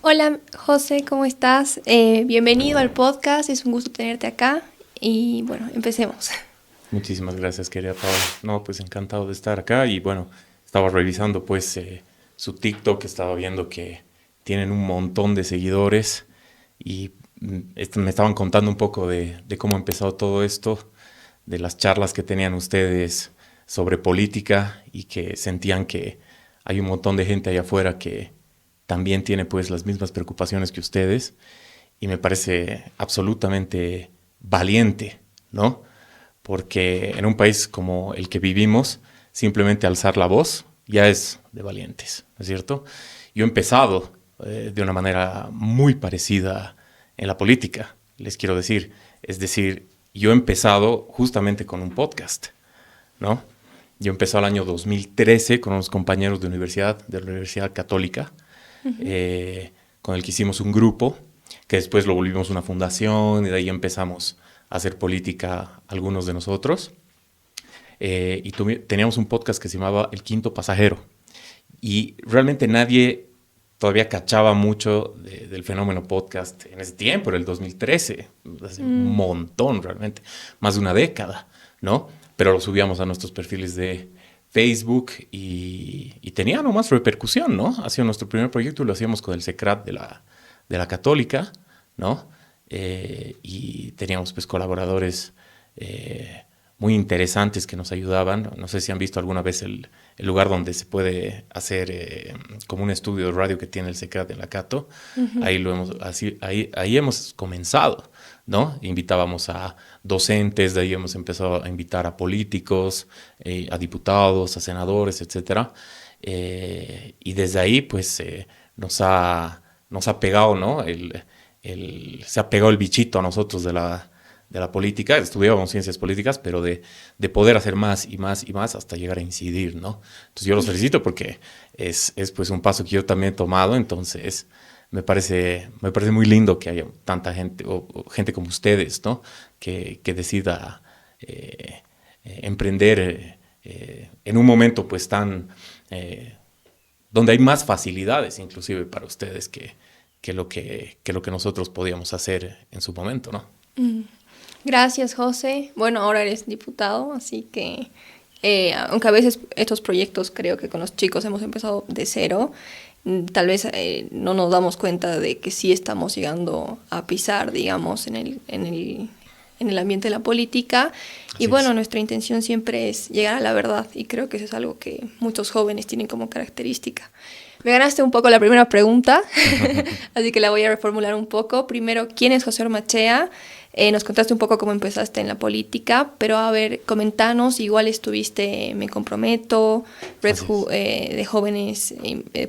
Hola José, ¿cómo estás? Bienvenido al podcast, es un gusto tenerte acá y bueno, empecemos. Muchísimas gracias, querida Paola. No, pues encantado de estar acá y bueno, estaba revisando pues su TikTok, estaba viendo que tienen un montón de seguidores y me estaban contando un poco de cómo empezó todo esto, de las charlas que tenían ustedes sobre política y que sentían que hay un montón de gente allá afuera que también tiene pues las mismas preocupaciones que ustedes y me parece absolutamente valiente, ¿no? Porque en un país como el que vivimos, simplemente alzar la voz ya es de valientes, ¿no es cierto? Yo he empezado de una manera muy parecida en la política, les quiero decir. Es decir, yo he empezado justamente con un podcast, ¿no? Yo empecé el año 2013 con unos compañeros de la Universidad Católica, Ujú. con el que hicimos un grupo, que después lo volvimos una fundación y de ahí empezamos a hacer política algunos de nosotros. Teníamos un podcast que se llamaba El Quinto Pasajero. Y realmente nadie todavía cachaba mucho del fenómeno podcast en ese tiempo, era el 2013, hace un Mm, montón realmente, más de una década, ¿no? Pero lo subíamos a nuestros perfiles de Facebook y tenía nomás repercusión, ¿no? Hacía nuestro primer proyecto y lo hacíamos con el SECRAT de la Católica, ¿no? Y teníamos pues colaboradores eh, muy interesantes que nos ayudaban. No sé si han visto alguna vez el lugar donde se puede hacer como un estudio de radio que tiene el SECRAT en la Cato. ujú. Ahí hemos comenzado, ¿no? Invitábamos a docentes, de ahí hemos empezado a invitar a políticos, a diputados, a senadores, etcétera. Y desde ahí, pues, nos ha pegado, ¿no? Se ha pegado el bichito a nosotros de la política. Estudiábamos ciencias políticas, pero de poder hacer más y más y más hasta llegar a incidir, ¿no? Entonces yo los felicito porque es pues un paso que yo también he tomado, entonces me parece muy lindo que haya tanta gente, o gente como ustedes, ¿no? Que decida emprender en un momento pues tan eh, donde hay más facilidades inclusive para ustedes que lo que nosotros podíamos hacer en su momento, ¿no? Mm. Gracias José. Bueno, ahora eres diputado, así que aunque a veces estos proyectos creo que con los chicos hemos empezado de cero, tal vez no nos damos cuenta de que sí estamos llegando a pisar, digamos, en el ambiente de la política. Y Así bueno, es. nuestra intención siempre es llegar a la verdad y creo que eso es algo que muchos jóvenes tienen como característica. Me ganaste un poco la primera pregunta, así que la voy a reformular un poco. Primero, ¿quién es José Ormachea? Nos contaste un poco cómo empezaste en la política, pero a ver, comentanos, igual estuviste Me Comprometo, Así es. de Jóvenes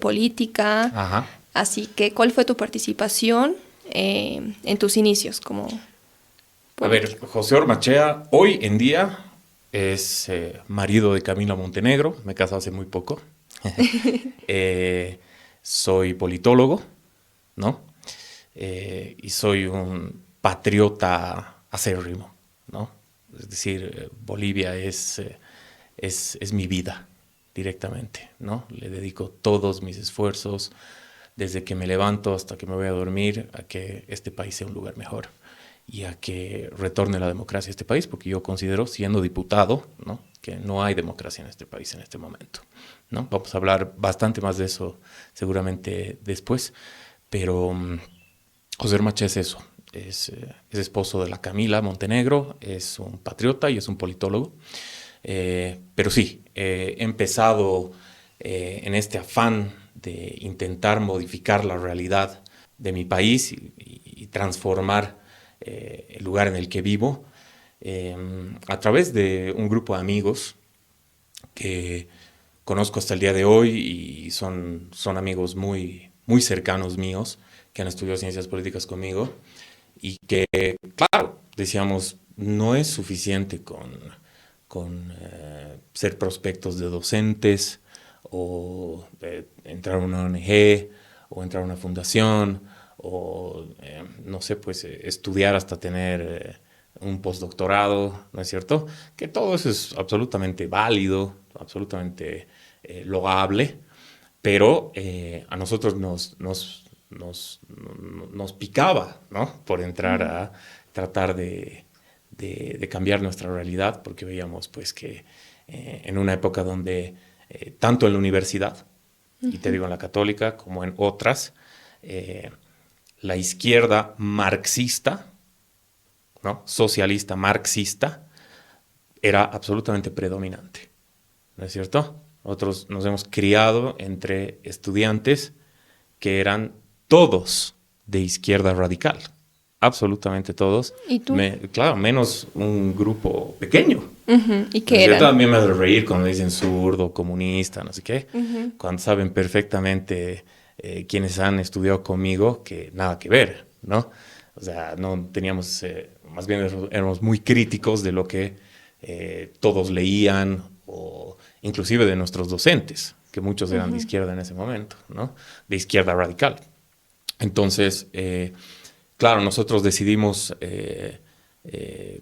Política, Ajá. así que ¿cuál fue tu participación en tus inicios como A ver, político? José Ormachea hoy en día es marido de Camila Montenegro, me casé hace muy poco. Eh, Soy politólogo, ¿no? Y soy un patriota acérrimo, ¿no? Es decir, Bolivia es mi vida directamente, ¿no? Le dedico todos mis esfuerzos, desde que me levanto hasta que me voy a dormir, a que este país sea un lugar mejor y a que retorne la democracia a este país, porque yo considero, siendo diputado, ¿no? Que no hay democracia en este país en este momento, ¿no? Vamos a hablar bastante más de eso seguramente después, pero José Maché es eso, es esposo de la Camila Montenegro, es un patriota y es un politólogo. Pero sí, he empezado en este afán de intentar modificar la realidad de mi país y transformar el lugar en el que vivo eh, a través de un grupo de amigos que conozco hasta el día de hoy y son amigos muy, muy cercanos míos que han estudiado ciencias políticas conmigo y que, claro, decíamos, no es suficiente con ser prospectos de docentes o entrar a una ONG o entrar a una fundación o, no sé, pues estudiar hasta tener un postdoctorado, ¿no es cierto? Que todo eso es absolutamente válido, absolutamente loable, pero a nosotros nos picaba, ¿no? Por entrar a tratar de cambiar nuestra realidad, porque veíamos pues que en una época donde tanto en la universidad, y te digo en la católica, como en otras, la izquierda marxista, ¿no? Socialista marxista, era absolutamente predominante, ¿no es cierto? Nosotros nos hemos criado entre estudiantes que eran todos de izquierda radical, absolutamente todos. ¿Y tú? Claro, menos un grupo pequeño. ¿Y qué Yo eran? también me hace reír cuando dicen zurdo, comunista, no sé qué, Ujú. cuando saben perfectamente quienes han estudiado conmigo que nada que ver, ¿no? O sea, no teníamos, más bien éramos muy críticos de lo que todos leían, o inclusive de nuestros docentes, que muchos eran de izquierda en ese momento, ¿no? De izquierda radical. Entonces, claro, nosotros decidimos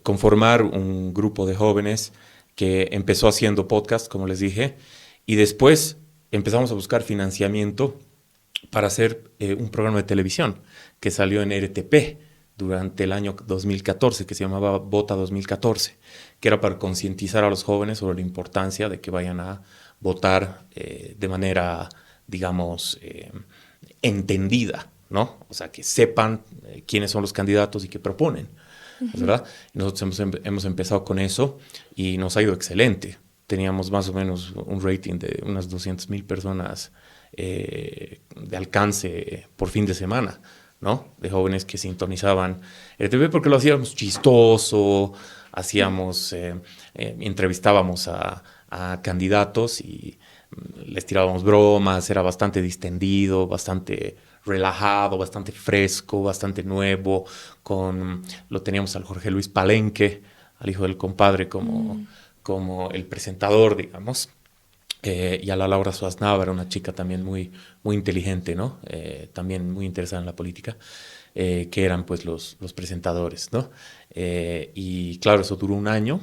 conformar un grupo de jóvenes que empezó haciendo podcast, como les dije, y después empezamos a buscar financiamiento para hacer un programa de televisión que salió en RTP durante el año 2014, que se llamaba Vota 2014, que era para concientizar a los jóvenes sobre la importancia de que vayan a votar de manera, digamos, entendida, ¿no? O sea, que sepan quiénes son los candidatos y qué proponen, ¿verdad? Y nosotros hemos empezado con eso y nos ha ido excelente. Teníamos más o menos un rating de unas 200,000 personas de alcance por fin de semana, ¿no? De jóvenes que sintonizaban el TV porque lo hacíamos chistoso, entrevistábamos a candidatos y les tirábamos bromas, era bastante distendido, bastante relajado, bastante fresco, bastante nuevo. Lo teníamos al Jorge Luis Palenque, al hijo del compadre, como el presentador, digamos. Y a la Laura Suaznava, una chica también muy, muy inteligente, ¿no? También muy interesada en la política, que eran pues los presentadores, ¿no? Y claro, eso duró un año.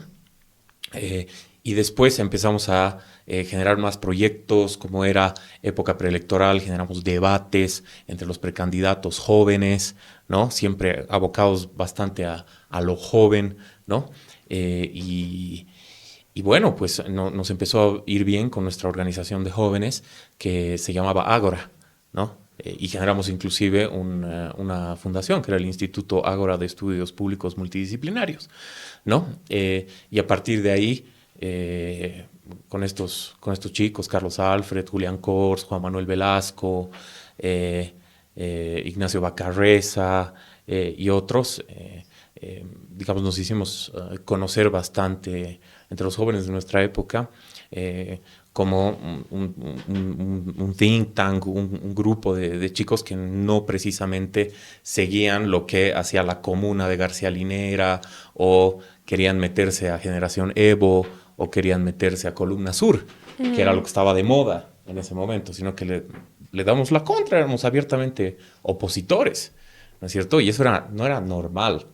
Y después empezamos a generar más proyectos, como era época preelectoral, generamos debates entre los precandidatos jóvenes, ¿no? Siempre abocados bastante a lo joven, ¿no? Y bueno, pues nos empezó a ir bien con nuestra organización de jóvenes que se llamaba Ágora, ¿no? Y generamos inclusive una fundación que era el Instituto Ágora de Estudios Públicos Multidisciplinarios, ¿no? Y a partir de ahí, con estos chicos, Carlos Alfred, Julián Kors, Juan Manuel Velasco, Ignacio Bacarreza y otros, digamos, nos hicimos conocer bastante entre los jóvenes de nuestra época, como un think tank, un grupo de chicos que no precisamente seguían lo que hacía la Comuna de García Linera, o querían meterse a Generación Evo, o querían meterse a Columna Sur, que era lo que estaba de moda en ese momento, sino que le damos la contra, éramos abiertamente opositores, ¿no es cierto? Y eso no era normal.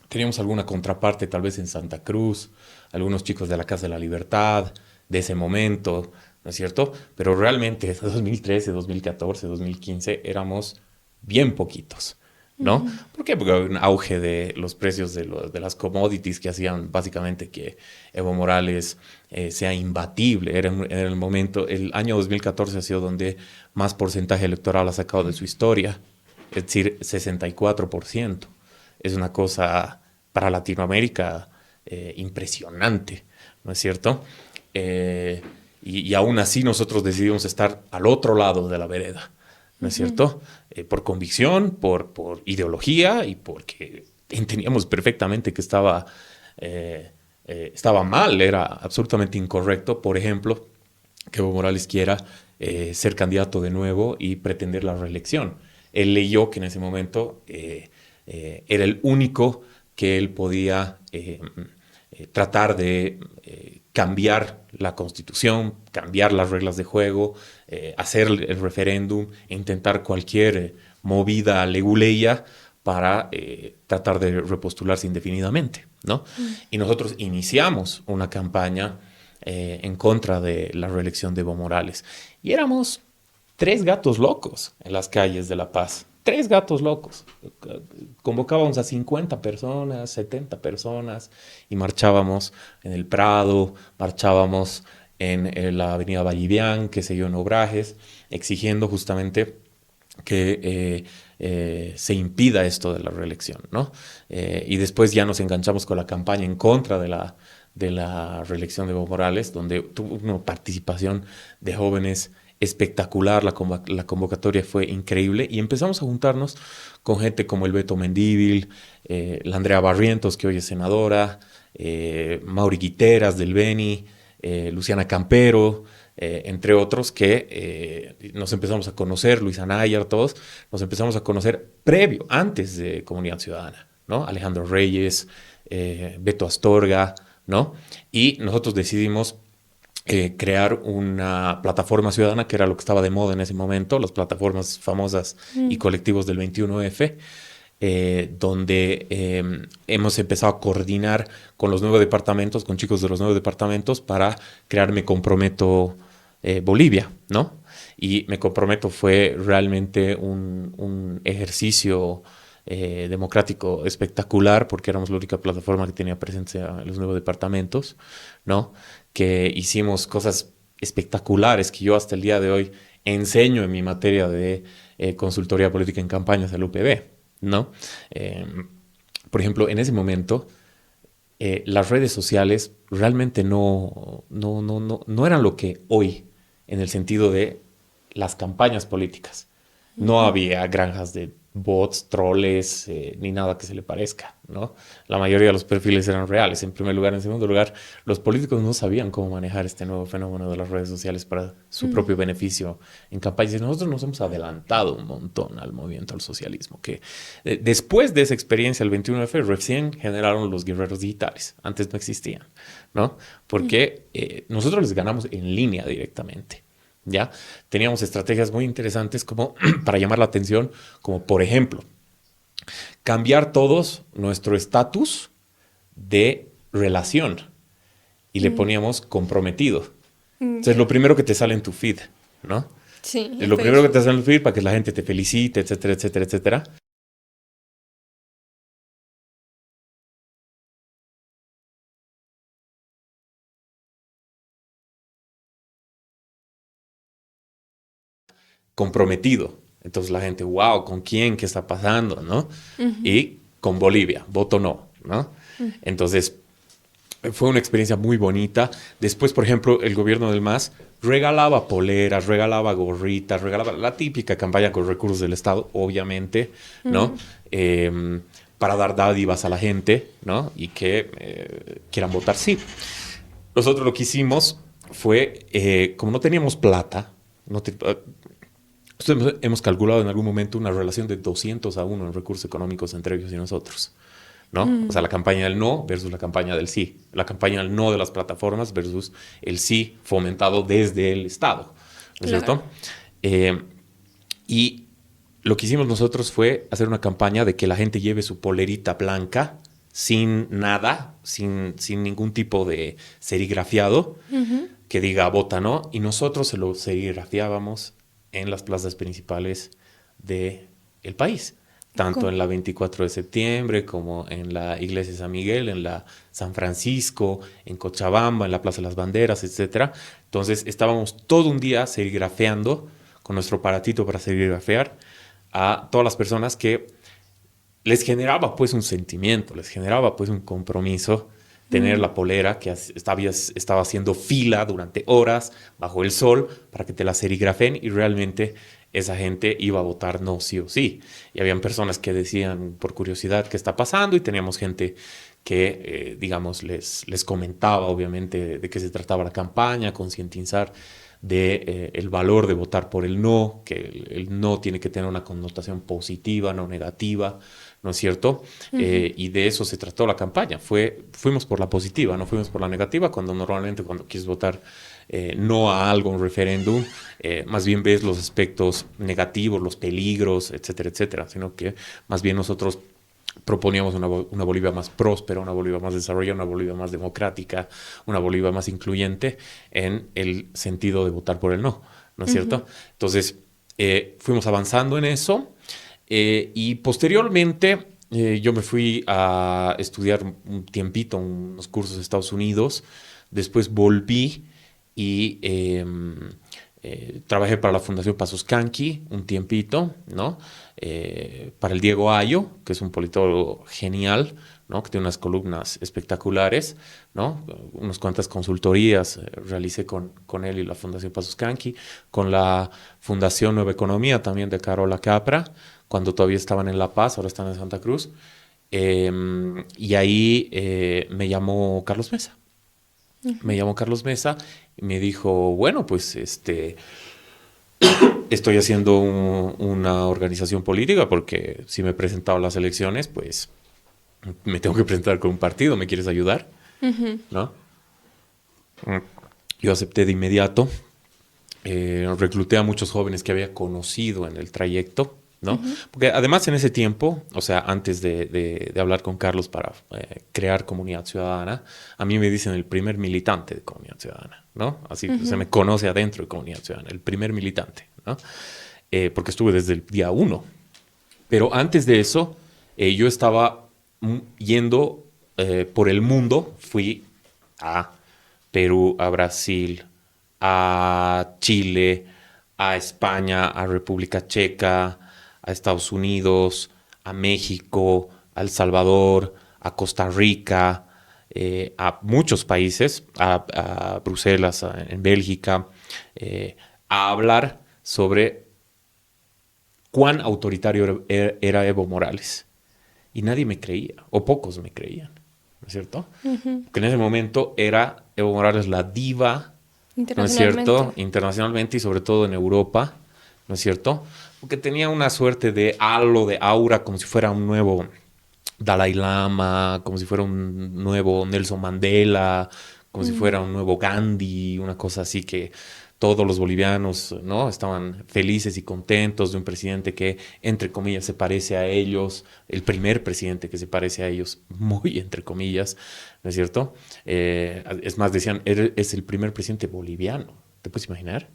Teníamos alguna contraparte tal vez en Santa Cruz, algunos chicos de la Casa de la Libertad, de ese momento, ¿no es cierto? Pero realmente 2013, 2014, 2015 éramos bien poquitos, ¿no? ¿Por qué? Porque había un auge de los precios de las commodities que hacían básicamente que Evo Morales sea imbatible. Era el momento, el año 2014 ha sido donde más porcentaje electoral ha sacado de su historia, es decir, 64%. Es una cosa para Latinoamérica impresionante, ¿no es cierto? Y aún así nosotros decidimos estar al otro lado de la vereda, ¿no es cierto? Por convicción, por ideología y porque entendíamos perfectamente que estaba mal, era absolutamente incorrecto, por ejemplo, que Evo Morales quiera ser candidato de nuevo y pretender la reelección. Él leyó que en ese momento era el único que él podía tratar de cambiar la Constitución, cambiar las reglas de juego, hacer el referéndum, intentar cualquier movida leguleya para tratar de repostularse indefinidamente, ¿no? Y nosotros iniciamos una campaña en contra de la reelección de Evo Morales. Y éramos 3 gatos locos en las calles de La Paz, tres gatos locos. Convocábamos a 50 personas, 70 personas y marchábamos en el Prado, marchábamos en la avenida Vallivian, que se dio en Obrajes, exigiendo justamente que se impida esto de la reelección, ¿no? Y después ya nos enganchamos con la campaña en contra de la reelección de Evo Morales, donde tuvo una participación de jóvenes espectacular, la convocatoria fue increíble y empezamos a juntarnos con gente como el Beto Mendívil, la Andrea Barrientos, que hoy es senadora, Mauri Guiteras del Beni, Luciana Campero, entre otros que nos empezamos a conocer, Luis Anayar, todos, nos empezamos a conocer previo, antes de Comunidad Ciudadana, ¿no? Alejandro Reyes, Beto Astorga, ¿no? Y nosotros decidimos crear una plataforma ciudadana, que era lo que estaba de moda en ese momento, las plataformas famosas y colectivos del 21F, donde hemos empezado a coordinar con los 9 departamentos, con chicos de los 9 departamentos, para crear Me Comprometo Bolivia, ¿no? Y Me Comprometo fue realmente un ejercicio democrático espectacular, porque éramos la única plataforma que tenía presencia en los 9 departamentos, ¿no? Que hicimos cosas espectaculares que yo hasta el día de hoy enseño en mi materia de consultoría política en campañas del UPB, ¿no? Por ejemplo, en ese momento, las redes sociales realmente no eran lo que hoy, en el sentido de las campañas políticas. No había granjas de bots, troles, ni nada que se le parezca, ¿no? La mayoría de los perfiles eran reales, en primer lugar. En segundo lugar, los políticos no sabían cómo manejar este nuevo fenómeno de las redes sociales para su propio beneficio en campañas. Y nosotros nos hemos adelantado un montón al movimiento al socialismo, que después de esa experiencia, el 21F, recién generaron los guerreros digitales. Antes no existían, ¿no? Porque nosotros les ganamos en línea directamente. ¿Ya? Teníamos estrategias muy interesantes como para llamar la atención, como por ejemplo, cambiar todos nuestro estatus de relación y le poníamos comprometido. Entonces, lo primero que te sale en tu feed, ¿no? Sí. Es lo primero que te sale en tu feed para que la gente te felicite, etcétera, etcétera, etcétera. Comprometido. Entonces la gente, wow, ¿con quién? ¿Qué está pasando? ¿No? Y con Bolivia, voto no, ¿no? Entonces fue una experiencia muy bonita. Después, por ejemplo, el gobierno del MAS regalaba poleras, regalaba gorritas, regalaba la típica campaña con recursos del Estado, obviamente, ¿no? Para dar dádivas a la gente, ¿no? Y que quieran votar sí. Nosotros lo que hicimos fue, como no teníamos plata, hemos calculado en algún momento una relación de 200-1 en recursos económicos entre ellos y nosotros, ¿no? O sea, la campaña del no versus la campaña del sí. La campaña del no de las plataformas versus el sí fomentado desde el Estado, ¿no es cierto? Y lo que hicimos nosotros fue hacer una campaña de que la gente lleve su polerita blanca sin nada, sin ningún tipo de serigrafiado, que diga vota no, y nosotros se lo serigrafiábamos en las plazas principales del país, tanto en la 24 de septiembre como en la Iglesia de San Miguel, en la San Francisco, en Cochabamba, en la Plaza de las Banderas, etc. Entonces estábamos todo un día serigrafeando con nuestro aparatito para serigrafear a todas las personas que les generaba pues un sentimiento, les generaba pues un compromiso tener la polera que estaba haciendo fila durante horas bajo el sol para que te la serigrafen, y realmente esa gente iba a votar no sí o sí. Y habían personas que decían por curiosidad qué está pasando, y teníamos gente que, digamos, les comentaba obviamente de qué se trataba la campaña, concientizar de el valor de votar por el no, que el no tiene que tener una connotación positiva, no negativa, ¿no es cierto? Y de eso se trató la campaña. Fuimos por la positiva, no fuimos por la negativa, cuando normalmente cuando quieres votar no a algo, un referéndum, más bien ves los aspectos negativos, los peligros, etcétera, etcétera, sino que más bien nosotros proponíamos una Bolivia más próspera, una Bolivia más desarrollada, una Bolivia más democrática, una Bolivia más incluyente en el sentido de votar por el no, ¿no es cierto? Entonces, fuimos avanzando en eso. Y posteriormente yo me fui a estudiar un tiempito, unos cursos de Estados Unidos. Después volví y trabajé para la Fundación Pazoscanqui un tiempito, ¿no? Para el Diego Ayo, que es un politólogo genial, ¿no? Que tiene unas columnas espectaculares, ¿no? Unas cuantas consultorías realicé con él y la Fundación Pazoscanqui, con la Fundación Nueva Economía también de Carola Capra, cuando todavía estaban en La Paz, ahora están en Santa Cruz. Y ahí me llamó Carlos Mesa. Me llamó Carlos Mesa y me dijo, bueno, pues estoy haciendo una organización política porque si me he presentado a las elecciones, pues me tengo que presentar con un partido, ¿me quieres ayudar? ¿No? Yo acepté de inmediato, recluté a muchos jóvenes que había conocido en el trayecto, ¿no? Porque además en ese tiempo, o sea, antes de hablar con Carlos para crear Comunidad Ciudadana, a mí me dicen el primer militante de Comunidad Ciudadana, ¿no? Así se me conoce adentro de Comunidad Ciudadana, el primer militante, ¿no? Porque estuve desde el día 1. Pero antes de eso, yo estaba yendo por el mundo, fui a Perú, a Brasil, a Chile, a España, a República Checa, a Estados Unidos, a México, a El Salvador, a Costa Rica, a muchos países, a Bruselas, en Bélgica, a hablar sobre cuán autoritario era Evo Morales. Y nadie me creía, o pocos me creían, ¿no es cierto? Porque en ese momento era Evo Morales la diva, ¿no es cierto? Internacionalmente y sobre todo en Europa, ¿no es cierto? Porque tenía una suerte de halo, de aura, como si fuera un nuevo Dalai Lama, como si fuera un nuevo Nelson Mandela, como si fuera un nuevo Gandhi, una cosa así que todos los bolivianos, ¿no? Estaban felices y contentos de un presidente que, entre comillas, se parece a ellos, el primer presidente que se parece a ellos, muy entre comillas, ¿no es cierto? Es más, decían, es el primer presidente boliviano, ¿te puedes imaginar?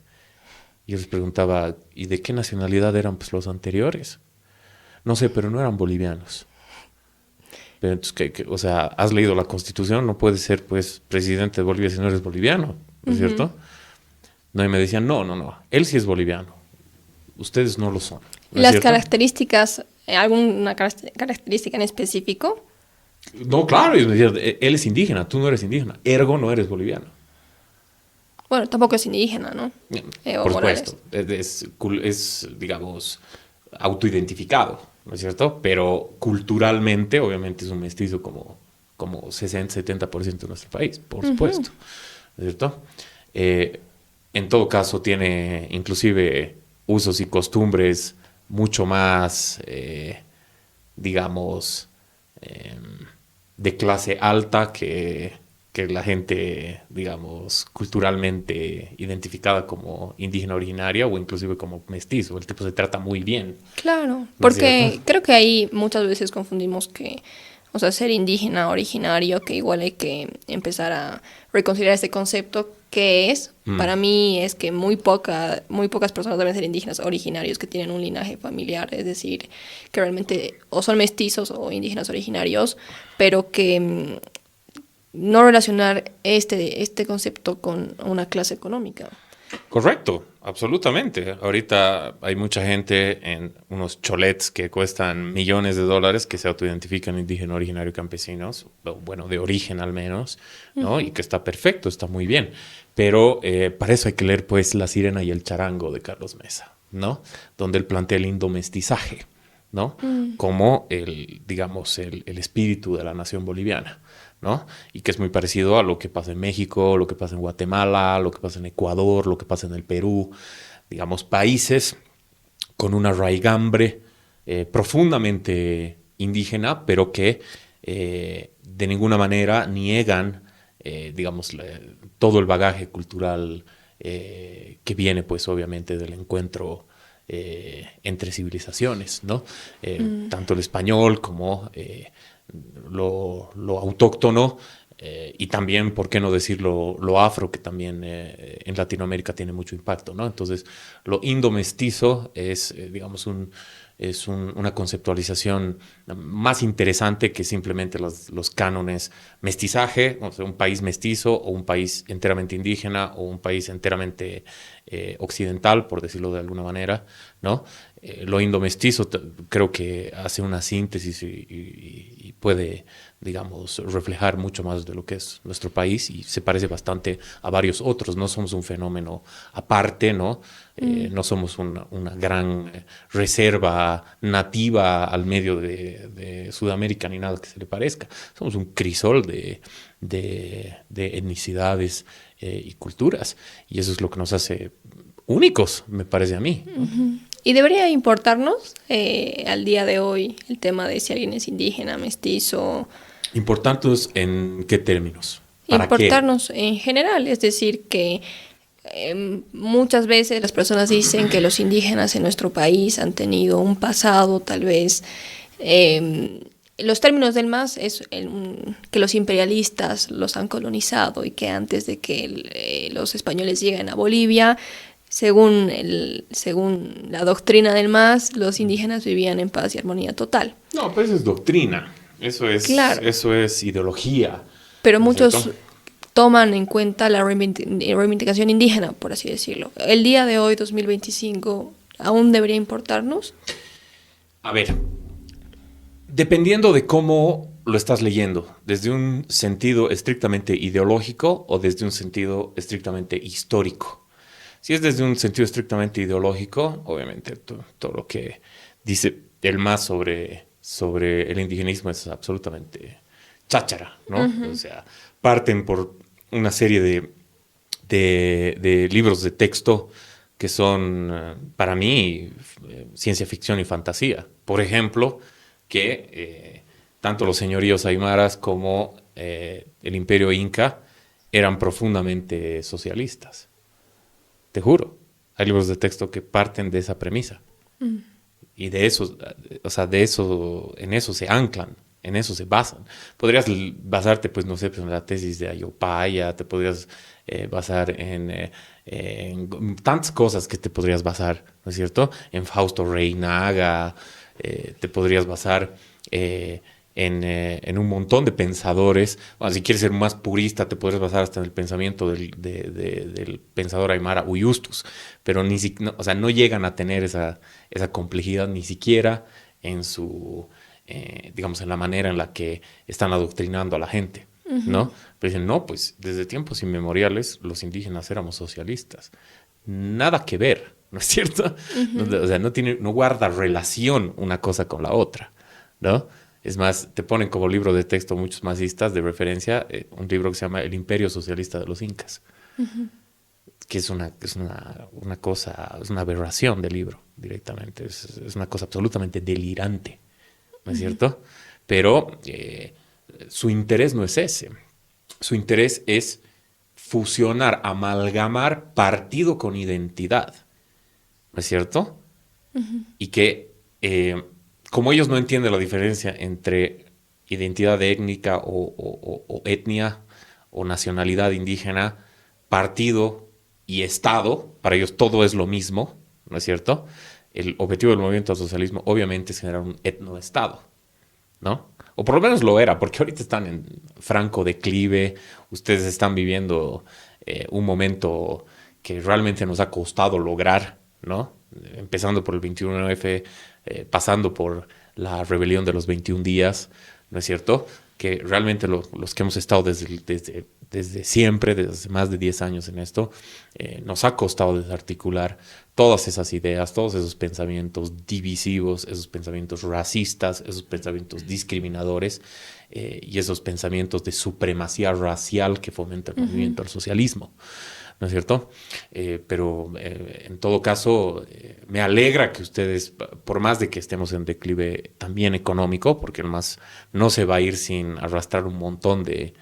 Y yo les preguntaba, ¿y de qué nacionalidad eran pues, los anteriores? No sé, pero no eran bolivianos. Pero entonces, o sea, has leído la Constitución, no puedes ser pues presidente de Bolivia si no eres boliviano, ¿no es cierto? No, y me decían, no, él sí es boliviano, ustedes no lo son. ¿No ¿Las características, alguna característica en específico? No, claro, ellos me decían, él es indígena, tú no eres indígena, ergo no eres boliviano. Bueno, tampoco es indígena, ¿no? Por supuesto, es, digamos, autoidentificado, ¿no es cierto? Pero culturalmente, obviamente, es un mestizo como 60-70% de nuestro país, por supuesto, ¿no es cierto? En todo caso, tiene inclusive usos y costumbres mucho más, digamos, de clase alta que la gente, digamos, culturalmente identificada como indígena originaria o inclusive como mestizo. El tipo se trata muy bien. Claro, porque creo que ahí muchas veces confundimos que, o sea, ser indígena originario, que igual hay que empezar a reconsiderar este concepto que es. Para mí es que muy pocas personas deben ser indígenas originarios que tienen un linaje familiar, es decir, que realmente o son mestizos o indígenas originarios, pero que no relacionar este concepto con una clase económica. Correcto, absolutamente. Ahorita hay mucha gente en unos cholets que cuestan millones de dólares que se autoidentifican indígena, originario, campesinos, bueno, de origen al menos, ¿no? Y que está perfecto, está muy bien. Pero para eso hay que leer, pues, La Sirena y el Charango de Carlos Mesa, ¿no? Donde él plantea el indomestizaje, ¿no? Como digamos, el espíritu de la nación boliviana, ¿no? Y que es muy parecido a lo que pasa en México, lo que pasa en Guatemala, lo que pasa en Ecuador, lo que pasa en el Perú, digamos, países con una raigambre profundamente indígena, pero que de ninguna manera niegan, digamos, todo el bagaje cultural que viene, pues, obviamente, del encuentro entre civilizaciones, ¿no? Tanto el español como lo autóctono y también, ¿por qué no decirlo, lo afro, que también en Latinoamérica tiene mucho impacto, ¿no? Entonces, lo indomestizo es, digamos, una conceptualización más interesante que simplemente los cánones mestizaje, o sea, un país mestizo o un país enteramente indígena o un país enteramente occidental, por decirlo de alguna manera, ¿no? Lo indomestizo creo que hace una síntesis y puede, digamos, reflejar mucho más de lo que es nuestro país y se parece bastante a varios otros. No somos un fenómeno aparte, ¿no? No somos una gran reserva nativa al medio de Sudamérica ni nada que se le parezca. Somos un crisol de etnicidades y culturas y eso es lo que nos hace únicos, me parece a mí, ¿no? Y debería importarnos al día de hoy el tema de si alguien es indígena, mestizo. ¿Importantes en qué términos? ¿Para Importarnos en general, es decir, que muchas veces las personas dicen que los indígenas en nuestro país han tenido un pasado, tal vez. Los términos del MAS es que los imperialistas los han colonizado y que antes de que los españoles lleguen a Bolivia, según la doctrina del MAS, los indígenas vivían en paz y armonía total. No, pero eso es doctrina, Claro. eso es ideología. Pero ¿No es muchos cierto? toman en cuenta la reivindicación indígena, por así decirlo. El día de hoy, 2025, ¿aún debería importarnos? A ver, dependiendo de cómo lo estás leyendo, desde un sentido estrictamente ideológico o desde un sentido estrictamente histórico. Si es desde un sentido estrictamente ideológico, obviamente todo lo que dice el MAS sobre el indigenismo es absolutamente cháchara, ¿no? O sea, parten por una serie de libros de texto que son, para mí, ciencia ficción y fantasía. Por ejemplo, que tanto los señoríos aymaras como el imperio inca eran profundamente socialistas. Te juro, hay libros de texto que parten de esa premisa. Y de eso, o sea, en eso se anclan, en eso se basan. Podrías basarte, pues, no sé, pues, en la tesis de Ayopaya, te podrías basar en tantas cosas que te podrías basar, ¿no es cierto? En Fausto Reynaga, te podrías basar en un montón de pensadores. Bueno, si quieres ser más purista, te podrías basar hasta en el pensamiento del pensador aymara Uyustus, pero no, o sea, no llegan a tener esa complejidad ni siquiera en digamos, en la manera en la que están adoctrinando a la gente, ¿no? Pero dicen, no, pues desde tiempos inmemoriales los indígenas éramos socialistas. Nada que ver, ¿no es cierto? O sea, no guarda relación una cosa con la otra, ¿no? Es más, te ponen como libro de texto muchos masistas de referencia un libro que se llama El Imperio Socialista de los Incas, que es una cosa, es una aberración de libro directamente, es una cosa absolutamente delirante, ¿no es cierto? Pero su interés no es ese, su interés es fusionar, amalgamar partido con identidad, ¿no es cierto? Y que como ellos no entienden la diferencia entre identidad étnica o etnia o nacionalidad indígena, partido y Estado, para ellos todo es lo mismo, ¿no es cierto? El objetivo del movimiento al socialismo obviamente es generar un etnoestado, ¿no? O por lo menos lo era, porque ahorita están en franco declive, ustedes están viviendo un momento que realmente nos ha costado lograr, ¿no? Empezando por el 21F, pasando por la rebelión de los 21 días, ¿no es cierto? Que realmente los que hemos estado desde siempre, desde más de 10 años en esto, nos ha costado desarticular todas esas ideas, todos esos pensamientos divisivos, esos pensamientos racistas, esos pensamientos discriminadores y esos pensamientos de supremacía racial que fomenta el movimiento al socialismo, ¿no es cierto? Pero en todo caso, me alegra que ustedes, por más de que estemos en declive también económico, porque el MAS no se va a ir sin arrastrar un montón de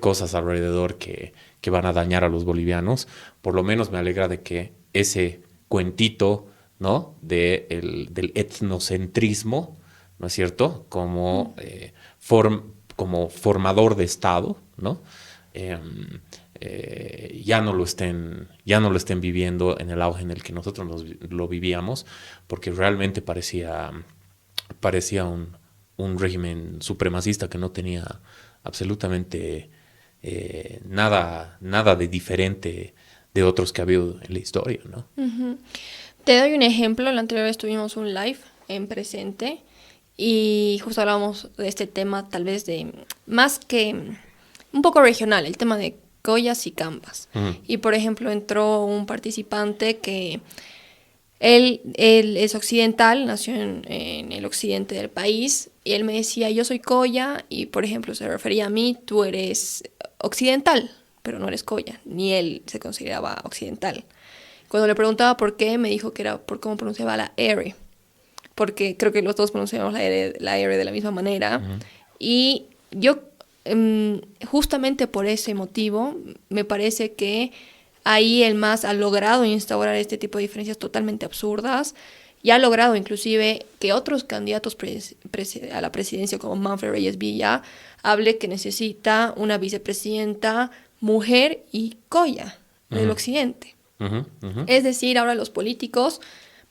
cosas alrededor que van a dañar a los bolivianos, por lo menos me alegra de que ese cuentito, ¿no? Del etnocentrismo, ¿no es cierto? Como formador de Estado, ¿no? ya no lo estén viviendo en el auge en el que nosotros lo vivíamos, porque realmente parecía un régimen supremacista que no tenía absolutamente nada de diferente de otros que ha habido en la historia, ¿no? Uh-huh. Te doy un ejemplo. La anterior vez tuvimos un live en presente y justo hablábamos de este tema, tal vez de más que un poco regional, el tema de collas y cambas. Uh-huh. Y por ejemplo entró un participante que él es occidental, nació en el occidente del país, y él me decía, yo soy colla, y por ejemplo se refería a mí, tú eres occidental, pero no eres colla, ni él se consideraba occidental. Cuando le preguntaba por qué, me dijo que era por cómo pronunciaba la R, porque creo que los dos pronunciamos la R de la misma manera. Uh-huh. Y yo, justamente por ese motivo, me parece que ahí el MAS ha logrado instaurar este tipo de diferencias totalmente absurdas y ha logrado inclusive que otros candidatos a la presidencia como Manfred Reyes Villa hable que necesita una vicepresidenta mujer y colla del occidente. Uh-huh, uh-huh. Es decir, ahora los políticos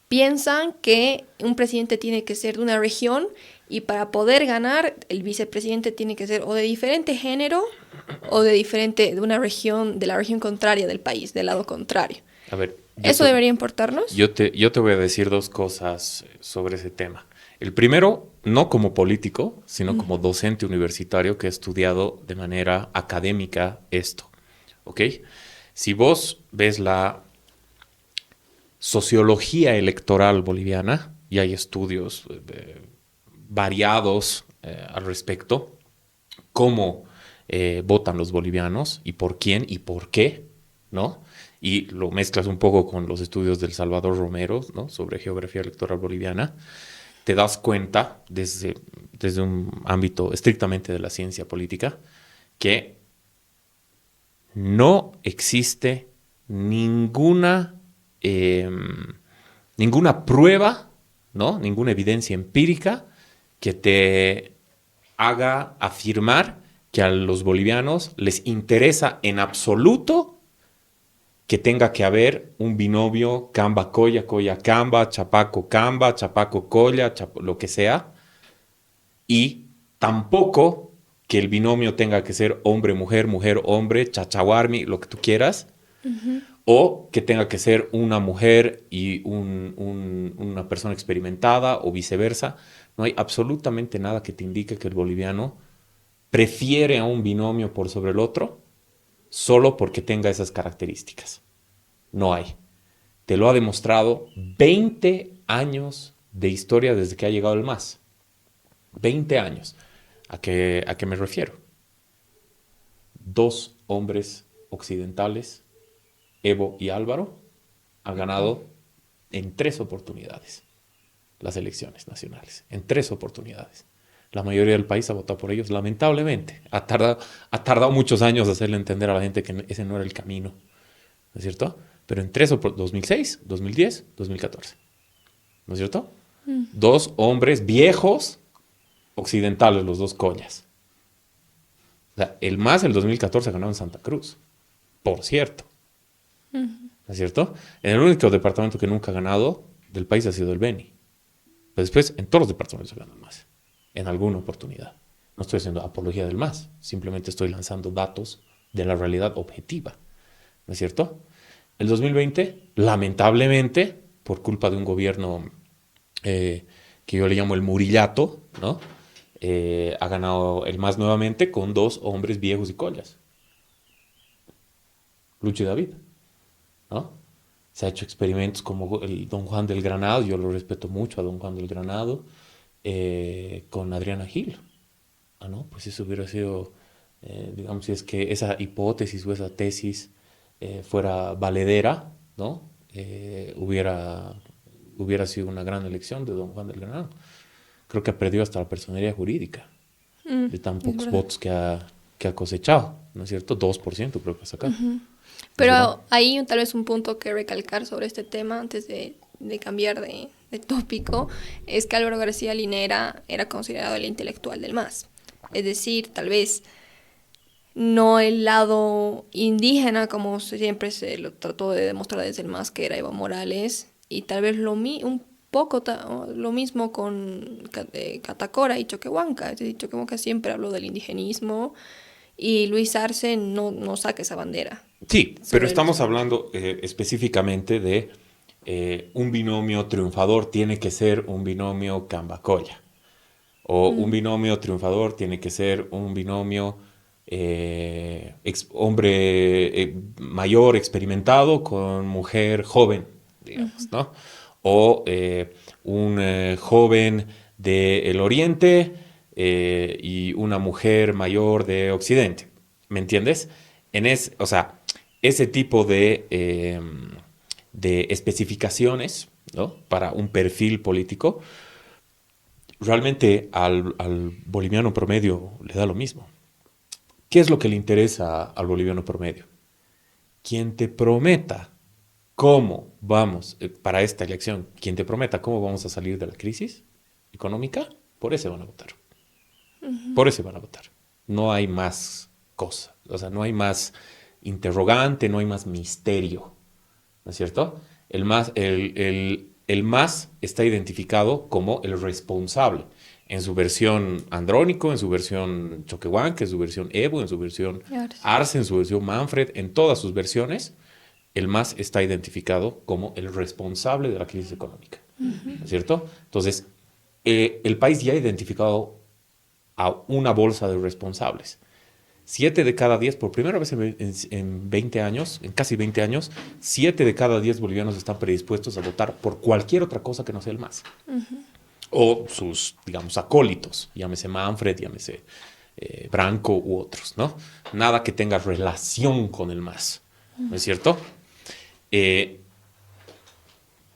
piensan que un presidente tiene que ser de una región y para poder ganar el vicepresidente tiene que ser o de diferente género o de una región, de la región contraria del país, del lado contrario. A ver, ¿eso debería importarnos? Yo te voy a decir dos cosas sobre ese tema. El primero, no como político, sino como docente universitario que ha estudiado de manera académica esto, ¿ok? Si vos ves la sociología electoral boliviana, y hay estudios variados al respecto, cómo votan los bolivianos y por quién y por qué, ¿no? Y lo mezclas un poco con los estudios del Salvador Romero, ¿no? Sobre geografía electoral boliviana, te das cuenta desde un ámbito estrictamente de la ciencia política que no existe ninguna prueba, ¿no? Ninguna evidencia empírica que te haga afirmar que a los bolivianos les interesa en absoluto que tenga que haber un binomio Camba-Colla, Colla-Camba, Chapaco-Camba, Chapaco-Colla, lo que sea, y tampoco que el binomio tenga que ser hombre-mujer, mujer-hombre, chachahuarmi, lo que tú quieras, uh-huh. O que tenga que ser una mujer y una persona experimentada o viceversa. No hay absolutamente nada que te indique que el boliviano prefiere a un binomio por sobre el otro solo porque tenga esas características. No hay. Te lo ha demostrado 20 años de historia desde que ha llegado el MAS. 20 años. ¿A qué me refiero? 2 hombres occidentales, Evo y Álvaro, han ganado en 3 oportunidades las elecciones nacionales. En 3 oportunidades. La mayoría del país ha votado por ellos, lamentablemente. Ha tardado muchos años hacerle entender a la gente que ese no era el camino, ¿no es cierto? Pero en 2006, 2010, 2014, ¿no es cierto? 2 hombres viejos occidentales, los 2 collas. O sea, el MAS el 2014 ganó en Santa Cruz, por cierto, ¿no es cierto? En el único departamento que nunca ha ganado del país ha sido el Beni. Pero después, en todos los departamentos ha ganado el MAS. En alguna oportunidad. No estoy haciendo apología del MAS, simplemente estoy lanzando datos de la realidad objetiva, ¿no es cierto? El 2020, lamentablemente, por culpa de un gobierno que yo le llamo el Murillato, ¿no? Ha ganado el MAS nuevamente con 2 hombres viejos y collas. Lucho y David, ¿no? Se ha hecho experimentos como el Don Juan del Granado, yo lo respeto mucho a Don Juan del Granado, con Adriana Gil. ¿No? Pues eso hubiera sido, digamos, si es que esa hipótesis o esa tesis fuera valedera, ¿no? Hubiera sido una gran elección de Don Juan del Granado. Creo que ha perdido hasta la personería jurídica de tan pocos votos que ha cosechado, ¿no es cierto? 2% creo que ha sacado. Uh-huh. Pero hay tal vez un punto que recalcar sobre este tema antes de cambiar de tópico, es que Álvaro García Linera era considerado el intelectual del MAS. Es decir, tal vez no el lado indígena, como siempre se lo trató de demostrar desde el MAS, que era Evo Morales, y tal vez un poco lo mismo con Catacora y Choquehuanca. Es decir, Choquehuanca siempre habló del indigenismo y Luis Arce no saca esa bandera. Sí, pero estamos hablando específicamente de un binomio triunfador tiene que ser un binomio Cambacoya. O un binomio triunfador tiene que ser un binomio hombre mayor, experimentado, con mujer joven, digamos, ¿no? O un joven del Oriente y una mujer mayor de Occidente. ¿Me entiendes? O sea, ese tipo de especificaciones, ¿no? Para un perfil político realmente al boliviano promedio le da lo mismo. ¿Qué es lo que le interesa al boliviano promedio? Quien te prometa cómo vamos, para esta elección, quien te prometa cómo vamos a salir de la crisis económica, por ese van a votar. Por ese van a votar. No hay más cosa. O sea, no hay más interrogante, no hay más misterio. ¿No es cierto? El MAS está identificado como el responsable en su versión Andrónico, en su versión Choquehuanca, en su versión Evo, en su versión Arce, en su versión Manfred, en todas sus versiones, el MAS está identificado como el responsable de la crisis económica. ¿No es cierto? Entonces, el país ya ha identificado a una bolsa de responsables. 7 de cada 10, por primera vez en 20 años, en casi 20 años, 7 de cada 10 bolivianos están predispuestos a votar por cualquier otra cosa que no sea el MAS. O sus, digamos, acólitos, llámese Manfred, llámese Branco u otros, ¿no? Nada que tenga relación con el MAS, ¿no es cierto? Y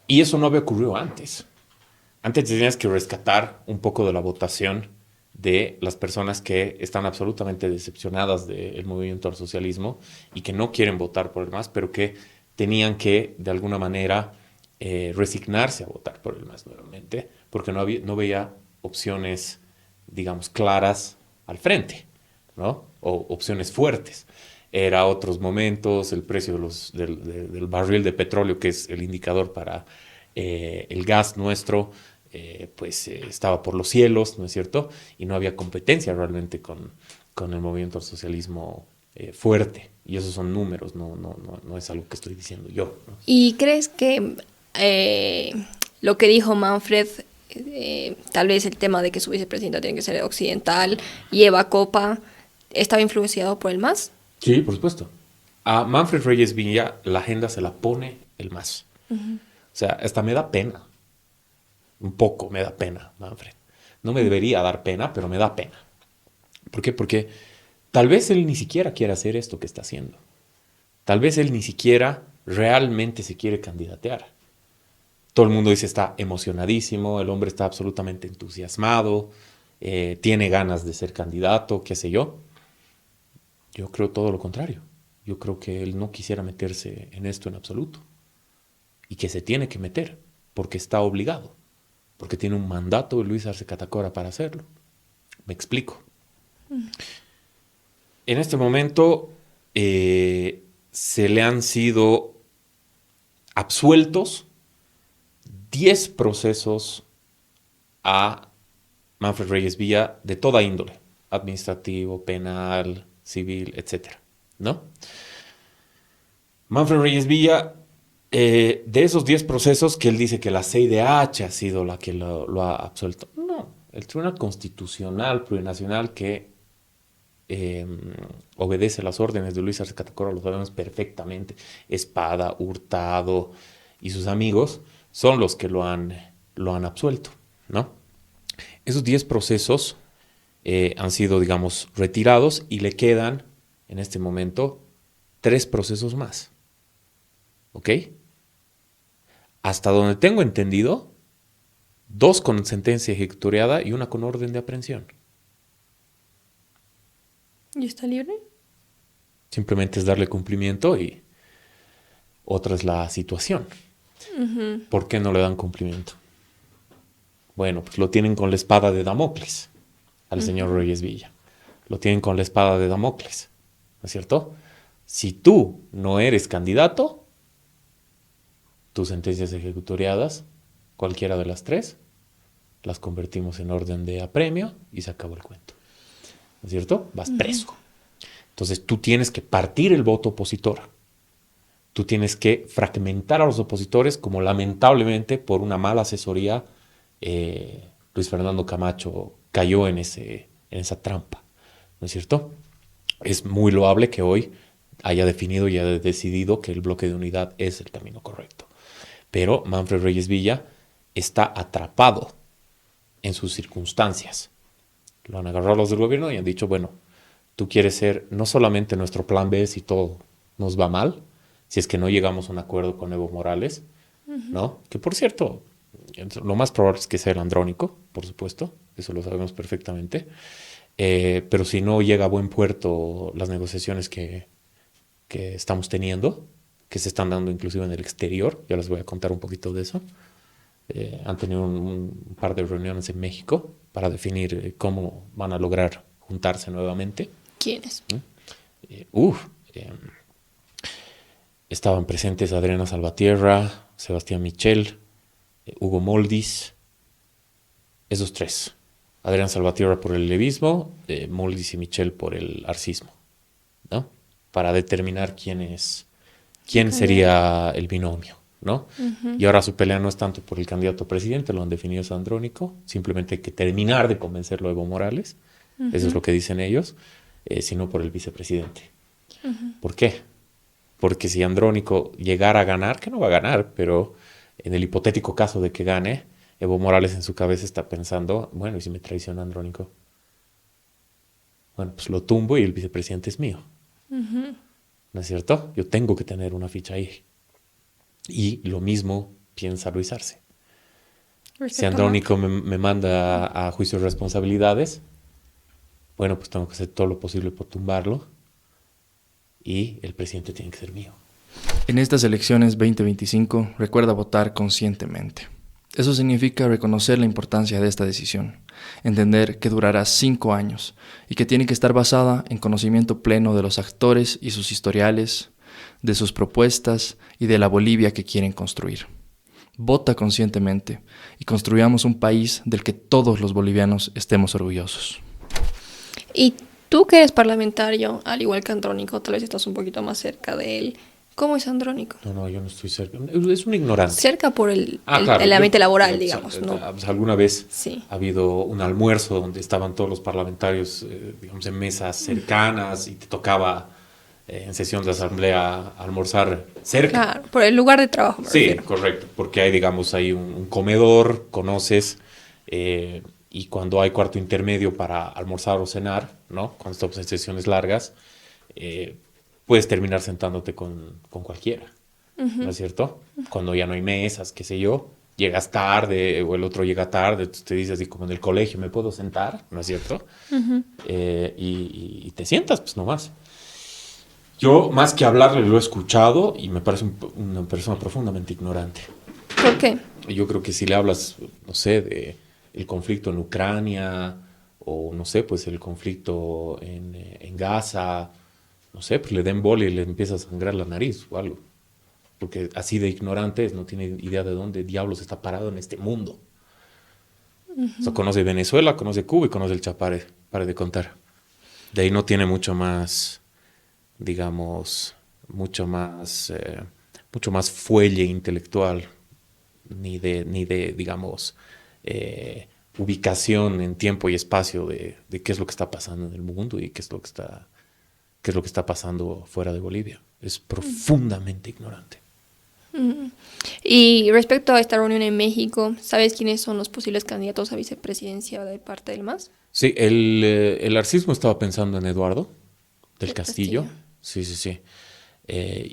eso no había ocurrido antes. Antes tenías que rescatar un poco de la votación de las personas que están absolutamente decepcionadas del movimiento al socialismo y que no quieren votar por el MAS, pero que tenían que, de alguna manera, resignarse a votar por el MAS nuevamente, porque no veía opciones, digamos, claras al frente, ¿no? O opciones fuertes. Era otros momentos, el precio del barril de petróleo, que es el indicador para el gas nuestro, estaba por los cielos, ¿no es cierto? Y no había competencia realmente con el movimiento al socialismo fuerte. Y esos son números, no es algo que estoy diciendo yo, ¿no? ¿Y crees que lo que dijo Manfred, tal vez el tema de que su vicepresidenta tiene que ser occidental y Eva Copa, estaba influenciado por el MAS? Sí, por supuesto. A Manfred Reyes Villa la agenda se la pone el MAS. O sea, hasta me da pena. Un poco me da pena, Manfred. No me debería dar pena, pero me da pena. ¿Por qué? Porque tal vez él ni siquiera quiere hacer esto que está haciendo. Tal vez él ni siquiera realmente se quiere candidatear. Todo el mundo dice está emocionadísimo, el hombre está absolutamente entusiasmado, tiene ganas de ser candidato, qué sé yo. Yo creo todo lo contrario. Yo creo que él no quisiera meterse en esto en absoluto. Y que se tiene que meter, porque está obligado. Porque tiene un mandato de Luis Arce Catacora para hacerlo. Me explico. En este momento se le han sido absueltos 10 procesos a Manfred Reyes Villa de toda índole, administrativo, penal, civil, etc. ¿No? Manfred Reyes Villa, de esos 10 procesos que él dice que la CIDH ha sido la que lo ha absuelto. No, el Tribunal Constitucional Plurinacional que obedece las órdenes de Luis Arce Catacora, lo sabemos perfectamente, Espada, Hurtado y sus amigos, son los que lo han absuelto, ¿no? Esos 10 procesos han sido, digamos, retirados y le quedan, en este momento, 3 procesos más. ¿Ok? Hasta donde tengo entendido, 2 con sentencia ejecutoriada y 1 con orden de aprehensión. ¿Y está libre? Simplemente es darle cumplimiento y otra es la situación. ¿Por qué no le dan cumplimiento? Bueno, pues lo tienen con la espada de Damocles al señor Reyes Villa. Lo tienen con la espada de Damocles. ¿no es cierto? Si tú no eres candidato, tus sentencias ejecutoriadas, cualquiera de las tres, las convertimos en orden de apremio y se acabó el cuento, ¿no es cierto? Vas preso. Entonces tú tienes que partir el voto opositor. Tú tienes que fragmentar a los opositores, como lamentablemente por una mala asesoría Luis Fernando Camacho cayó en esa trampa, ¿no es cierto? Es muy loable que hoy haya definido y haya decidido que el bloque de unidad es el camino correcto. Pero Manfred Reyes Villa está atrapado en sus circunstancias. Lo han agarrado los del gobierno y han dicho, bueno, tú quieres ser no solamente nuestro plan B si todo nos va mal, si es que no llegamos a un acuerdo con Evo Morales, ¿no? Que por cierto, lo más probable es que sea el Andrónico, por supuesto, eso lo sabemos perfectamente. Pero si no llega a buen puerto las negociaciones que estamos teniendo, que se están dando inclusive en el exterior, ya les voy a contar un poquito de eso. Han tenido un par de reuniones en México para definir cómo van a lograr juntarse nuevamente. ¿Quiénes? Estaban presentes Adriana Salvatierra, Sebastián Michel, Hugo Moldis, esos tres. Adrián Salvatierra por el levismo, Moldis y Michel por el arcismo, ¿no? Para determinar quién sería el binomio, ¿no? Y ahora su pelea no es tanto por el candidato a presidente, lo han definido Sandrónico, simplemente hay que terminar de convencerlo a Evo Morales, eso es lo que dicen ellos, sino por el vicepresidente. ¿Por qué? Porque si Andrónico llegara a ganar, que no va a ganar, pero en el hipotético caso de que gane, Evo Morales en su cabeza está pensando, bueno, ¿y si me traiciona Andrónico? Bueno, pues lo tumbo y el vicepresidente es mío. ¿No es cierto? Yo tengo que tener una ficha ahí. Y lo mismo piensa Luis Arce. Si Andrónico me manda a juicio de responsabilidades, bueno, pues tengo que hacer todo lo posible por tumbarlo y el presidente tiene que ser mío. En estas elecciones 2025, recuerda votar conscientemente. Eso significa reconocer la importancia de esta decisión, entender que durará 5 años y que tiene que estar basada en conocimiento pleno de los actores y sus historiales, de sus propuestas y de la Bolivia que quieren construir. Vota conscientemente y construyamos un país del que todos los bolivianos estemos orgullosos. Y tú que eres parlamentario, al igual que Andrónico, tal vez estás un poquito más cerca de él. ¿Cómo es Andrónico? No, yo no estoy cerca. Es un ignorante. Cerca por el Claro, ambiente laboral, digamos, ¿no? Alguna vez Sí. ha habido un almuerzo donde estaban todos los parlamentarios, digamos, en mesas cercanas y te tocaba en sesión de asamblea almorzar cerca. Claro, por el lugar de trabajo, me Sí, refiero. correcto, porque hay, digamos, hay un comedor, conoces, y cuando hay cuarto intermedio para almorzar o cenar, ¿no? Cuando estamos en sesiones largas, puedes terminar sentándote con cualquiera, ¿no es cierto? Cuando ya no hay mesas, qué sé yo, llegas tarde o el otro llega tarde, te dices así como en el colegio, ¿me puedo sentar? ¿No es cierto? Y te sientas, pues nomás. Yo, más que hablarle, lo he escuchado y me parece una persona profundamente ignorante. ¿Por qué? Yo creo que si le hablas, no sé, de el conflicto en Ucrania o, no sé, pues el conflicto en Gaza, no sé, pues le den bola y le empieza a sangrar la nariz o algo. Porque así de ignorante es, no tiene idea de dónde diablos está parado en este mundo. O sea, conoce Venezuela, conoce Cuba y conoce el Chapare, pare de contar. De ahí no tiene mucho más, digamos, mucho más fuelle intelectual, ni de digamos, ubicación en tiempo y espacio de qué es lo que está pasando en el mundo y qué es lo que está pasando fuera de Bolivia. Es profundamente ignorante. Y respecto a esta reunión en México, ¿sabes quiénes son los posibles candidatos a vicepresidencia de parte del MAS? Sí, el arcismo estaba pensando en Eduardo del Castillo. Castillo. Sí.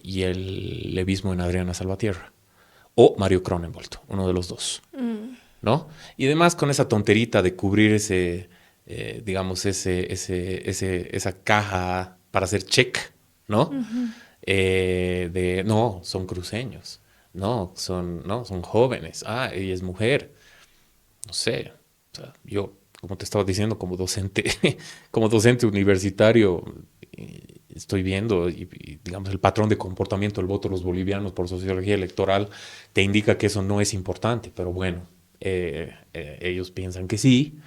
Y el levismo en Adriana Salvatierra. O Mario Cronenbold, uno de los dos. ¿No? Y además con esa tonterita de cubrir digamos, esa caja para hacer check, ¿no? No, son cruceños, no, son jóvenes, ella es mujer, no sé, o sea, yo, como te estaba diciendo, como docente universitario, estoy viendo, digamos, el patrón de comportamiento del voto de los bolivianos por sociología electoral te indica que eso no es importante, pero bueno, ellos piensan que sí.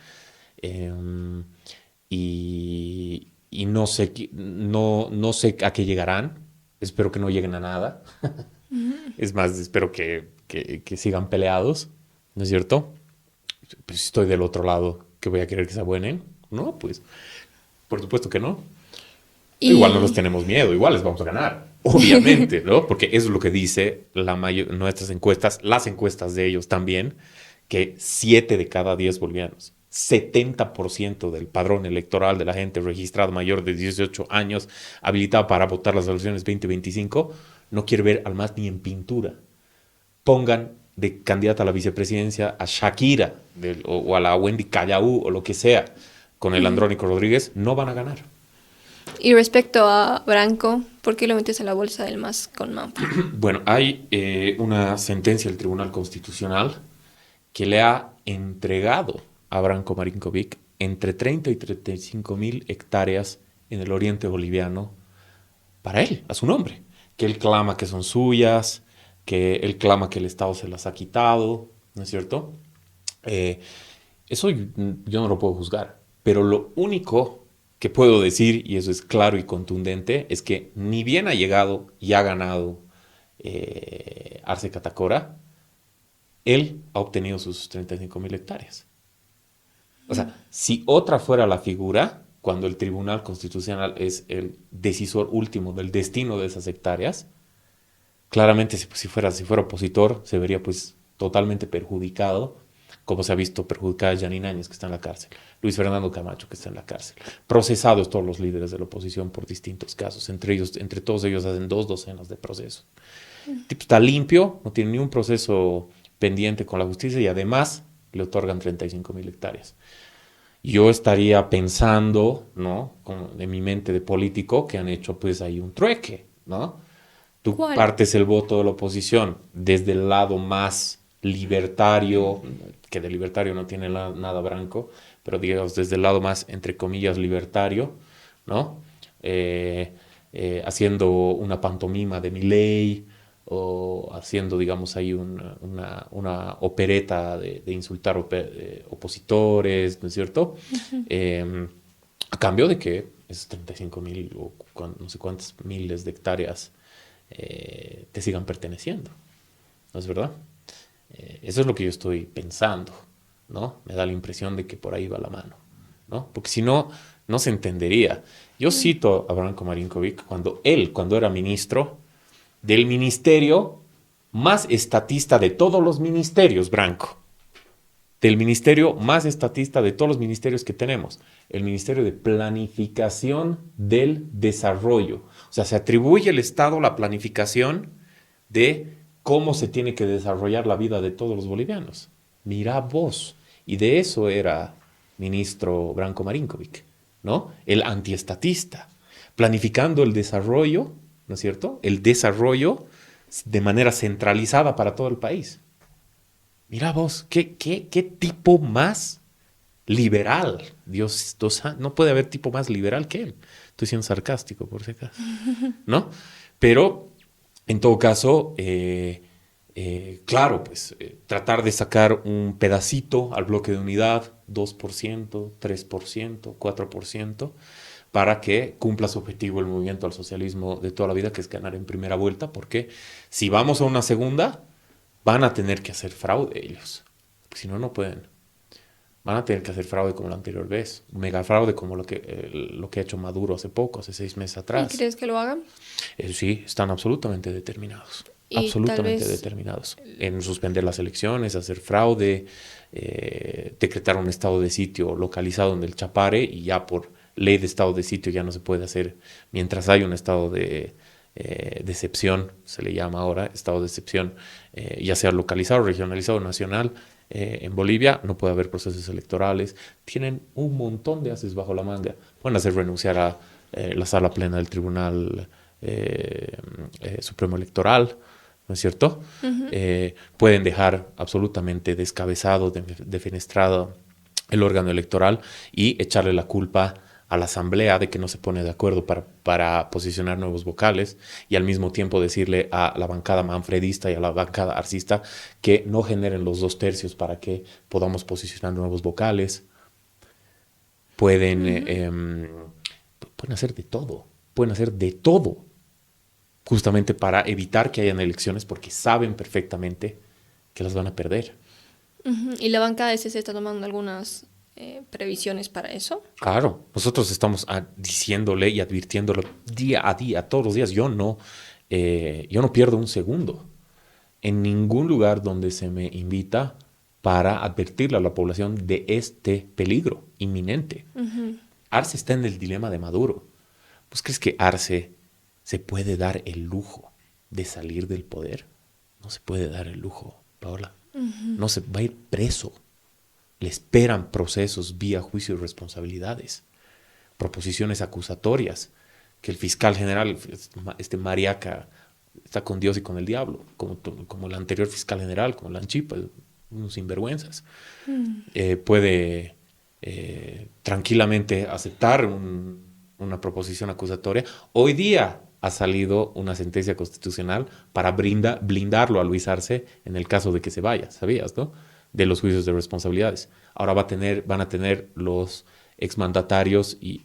Y no sé, no sé a qué llegarán. Espero que no lleguen a nada. Es más, espero que sigan peleados, ¿no es cierto? Pues si estoy del otro lado, ¿que voy a querer que se abuenen? No, pues, por supuesto que no. Igual no los tenemos miedo, igual les vamos a ganar, obviamente, ¿no? Porque eso es lo que dice nuestras encuestas, las encuestas de ellos también, que 7 de cada 10 bolivianos, 70% del padrón electoral de la gente registrada mayor de 18 años, habilitada para votar las elecciones 2025, no quiere ver al MAS ni en pintura. Pongan de candidata a la vicepresidencia a Shakira o a la Wendy Callaú o lo que sea, con el Andrónico Rodríguez, no van a ganar. Y respecto a Branco, ¿por qué lo metes a la bolsa del MAS con Manfred? Bueno, hay una sentencia del Tribunal Constitucional que le ha entregado a Branko Marinkovic entre 30 y 35 mil hectáreas en el oriente boliviano para él, a su nombre, que él clama que son suyas, que él clama que el Estado se las ha quitado, ¿no es cierto? Eso yo no lo puedo juzgar, pero lo único que puedo decir, y eso es claro y contundente, es que ni bien ha llegado y ha ganado Arce Catacora, él ha obtenido sus 35 mil hectáreas. O sea, si otra fuera la figura, cuando el Tribunal Constitucional es el decisor último del destino de esas hectáreas, claramente si fuera opositor se vería pues totalmente perjudicado, como se ha visto perjudicada Janine Áñez, que está en la cárcel, Luis Fernando Camacho, que está en la cárcel, procesados todos los líderes de la oposición por distintos casos, entre todos ellos hacen 2 docenas de procesos. El tipo está limpio, no tiene ni un proceso pendiente con la justicia y además le otorgan 35 mil hectáreas. Yo estaría pensando, ¿no?, en mi mente de político, que han hecho pues ahí un trueque, ¿no? Tú partes el voto de la oposición desde el lado más libertario, que de libertario no tiene nada Branco, pero digamos desde el lado más, entre comillas, libertario, ¿no? Haciendo una pantomima de Milei o haciendo, digamos, ahí una opereta de insultar opositores, ¿no es cierto? A cambio de que esos 35 mil o no sé cuántas miles de hectáreas te sigan perteneciendo, ¿no es verdad? Eso es lo que yo estoy pensando, ¿no? Me da la impresión de que por ahí va la mano, ¿no? Porque si no, no se entendería. Yo cito a Branko Marinkovic cuando era ministro del ministerio más estatista de todos los ministerios, Branko. Del ministerio más estatista de todos los ministerios que tenemos, el Ministerio de Planificación del Desarrollo. O sea, se atribuye al Estado la planificación de cómo se tiene que desarrollar la vida de todos los bolivianos. Mira vos. Y de eso era ministro Branko Marinkovic, ¿no? El antiestatista, planificando el desarrollo, ¿no es cierto? El desarrollo de manera centralizada para todo el país. Mira vos, ¿qué tipo más liberal? Dios, no puede haber tipo más liberal que él. Estoy siendo sarcástico, por si acaso, ¿no? Pero, en todo caso, claro, pues tratar de sacar un pedacito al bloque de unidad, 2%, 3%, 4%, para que cumpla su objetivo el movimiento al socialismo de toda la vida, que es ganar en primera vuelta, porque si vamos a una segunda, van a tener que hacer fraude ellos, porque si no, no pueden. Van a tener que hacer fraude como la anterior vez, un mega fraude como lo que ha hecho Maduro hace 6 meses atrás. ¿Y crees que lo hagan? Sí, están absolutamente determinados. Absolutamente determinados en suspender las elecciones, hacer fraude, decretar un estado de sitio localizado en el Chapare, y ya por ley de estado de sitio ya no se puede hacer mientras hay un estado de excepción, se le llama ahora estado de excepción, ya sea localizado, regionalizado, nacional. En Bolivia no puede haber procesos electorales. Tienen un montón de ases bajo la manga. Pueden hacer renunciar a la sala plena del Tribunal Supremo Electoral, ¿no es cierto? Pueden dejar absolutamente descabezado, defenestrado el órgano electoral y echarle la culpa a la asamblea de que no se pone de acuerdo para posicionar nuevos vocales y al mismo tiempo decirle a la bancada manfredista y a la bancada arcista que no generen los 2/3 para que podamos posicionar nuevos vocales. Pueden hacer de todo, justamente para evitar que hayan elecciones porque saben perfectamente que las van a perder. ¿Y la bancada de CC está tomando algunas previsiones para eso? Claro, nosotros estamos diciéndole y advirtiéndolo día a día, todos los días. Yo no pierdo un segundo en ningún lugar donde se me invita para advertirle a la población de este peligro inminente. Arce está en el dilema de Maduro. ¿Vos crees que Arce se puede dar el lujo de salir del poder? No se puede dar el lujo, Paola. No se va a ir preso. Le esperan procesos vía juicio y responsabilidades, proposiciones acusatorias, que el fiscal general, Mariaca, está con Dios y con el diablo, como el anterior fiscal general, como Lanchipa, unos sinvergüenzas. Puede tranquilamente aceptar una proposición acusatoria. Hoy día ha salido una sentencia constitucional para blindarlo a Luis Arce en el caso de que se vaya, ¿sabías, no? De los juicios de responsabilidades. Ahora van a tener los exmandatarios y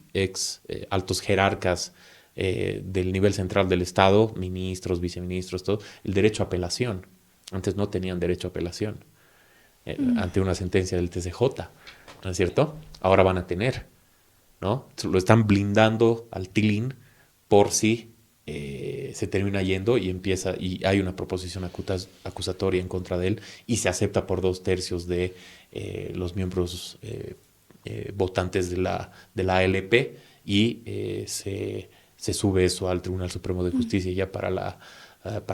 altos jerarcas del nivel central del Estado, ministros, viceministros, todo, el derecho a apelación. Antes no tenían derecho a apelación ante una sentencia del TCJ, ¿no es cierto? Ahora van a tener, ¿no? Lo están blindando al tilín por si se termina yendo y hay una proposición acusatoria en contra de él y se acepta por 2/3 de los miembros votantes de la ALP y se sube eso al Tribunal Supremo de Justicia ya para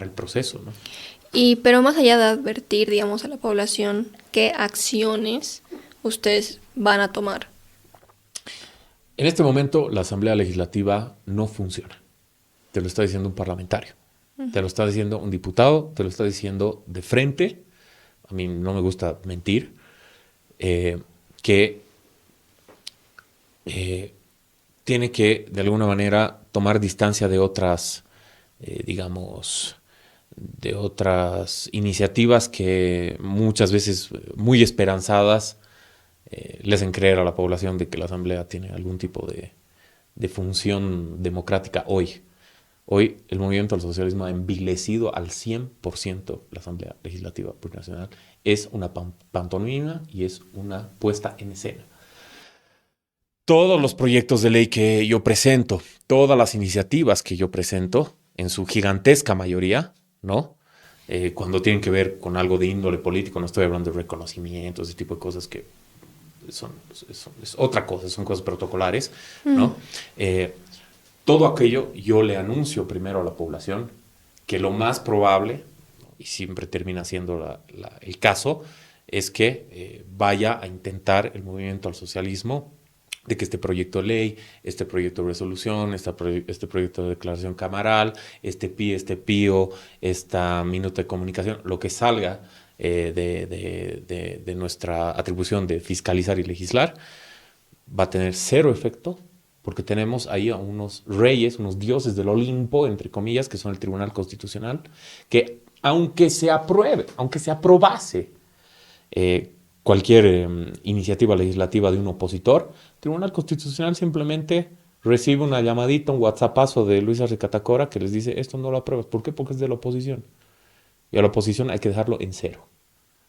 el proceso, ¿no? Pero más allá de advertir, digamos, a la población, ¿qué acciones ustedes van a tomar? En este momento la Asamblea Legislativa no funciona. Te lo está diciendo un parlamentario, te lo está diciendo un diputado, te lo está diciendo de frente. A mí no me gusta mentir, que tiene que de alguna manera tomar distancia de otras, de otras iniciativas que muchas veces muy esperanzadas le hacen creer a la población de que la Asamblea tiene algún tipo de función democrática hoy. Hoy el movimiento al socialismo ha envilecido al 100% la Asamblea Legislativa Plurinacional. Es una pantomima y es una puesta en escena. Todos los proyectos de ley que yo presento, todas las iniciativas que yo presento, en su gigantesca mayoría, ¿no? Cuando tienen que ver con algo de índole político, no estoy hablando de reconocimiento, ese tipo de cosas que es otra cosa, son cosas protocolares, ¿no? Todo aquello yo le anuncio primero a la población que lo más probable, y siempre termina siendo el caso, es que vaya a intentar el movimiento al socialismo de que este proyecto de ley, este proyecto de resolución, este proyecto de declaración camaral, este PIO, esta minuta de comunicación, lo que salga de nuestra atribución de fiscalizar y legislar, va a tener cero efecto, porque tenemos ahí a unos reyes, unos dioses del Olimpo, entre comillas, que son el Tribunal Constitucional, que aunque se aprobase cualquier iniciativa legislativa de un opositor, el Tribunal Constitucional simplemente recibe una llamadita, un whatsappazo de Luis Arce Catacora que les dice, esto no lo apruebas. ¿Por qué? Porque es de la oposición. Y a la oposición hay que dejarlo en cero.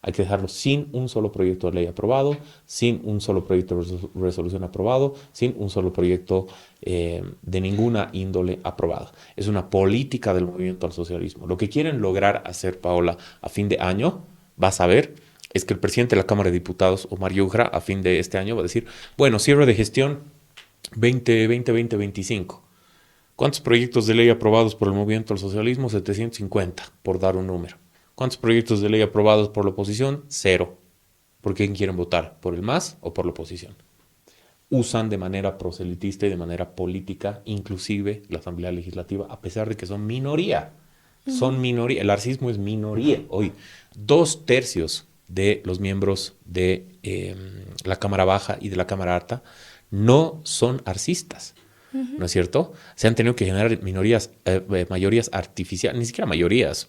Hay que dejarlo sin un solo proyecto de ley aprobado, sin un solo proyecto de resolución aprobado, sin un solo proyecto de ninguna índole aprobado. Es una política del movimiento al socialismo. Lo que quieren lograr hacer, Paola, a fin de año, vas a ver, es que el presidente de la Cámara de Diputados, Omar Yujra, a fin de este año va a decir, bueno, cierre de gestión 2020-2025. ¿Cuántos proyectos de ley aprobados por el movimiento al socialismo? 750, por dar un número. ¿Cuántos proyectos de ley aprobados por la oposición? 0. ¿Por quién quieren votar? ¿Por el MAS o por la oposición? Usan de manera proselitista y de manera política, inclusive la Asamblea Legislativa, a pesar de que son minoría. Son minoría. El arcismo es minoría. Hoy, 2/3 de los miembros de la Cámara Baja y de la Cámara Alta no son arcistas, ¿no es cierto? Se han tenido que generar mayorías artificiales, ni siquiera mayorías,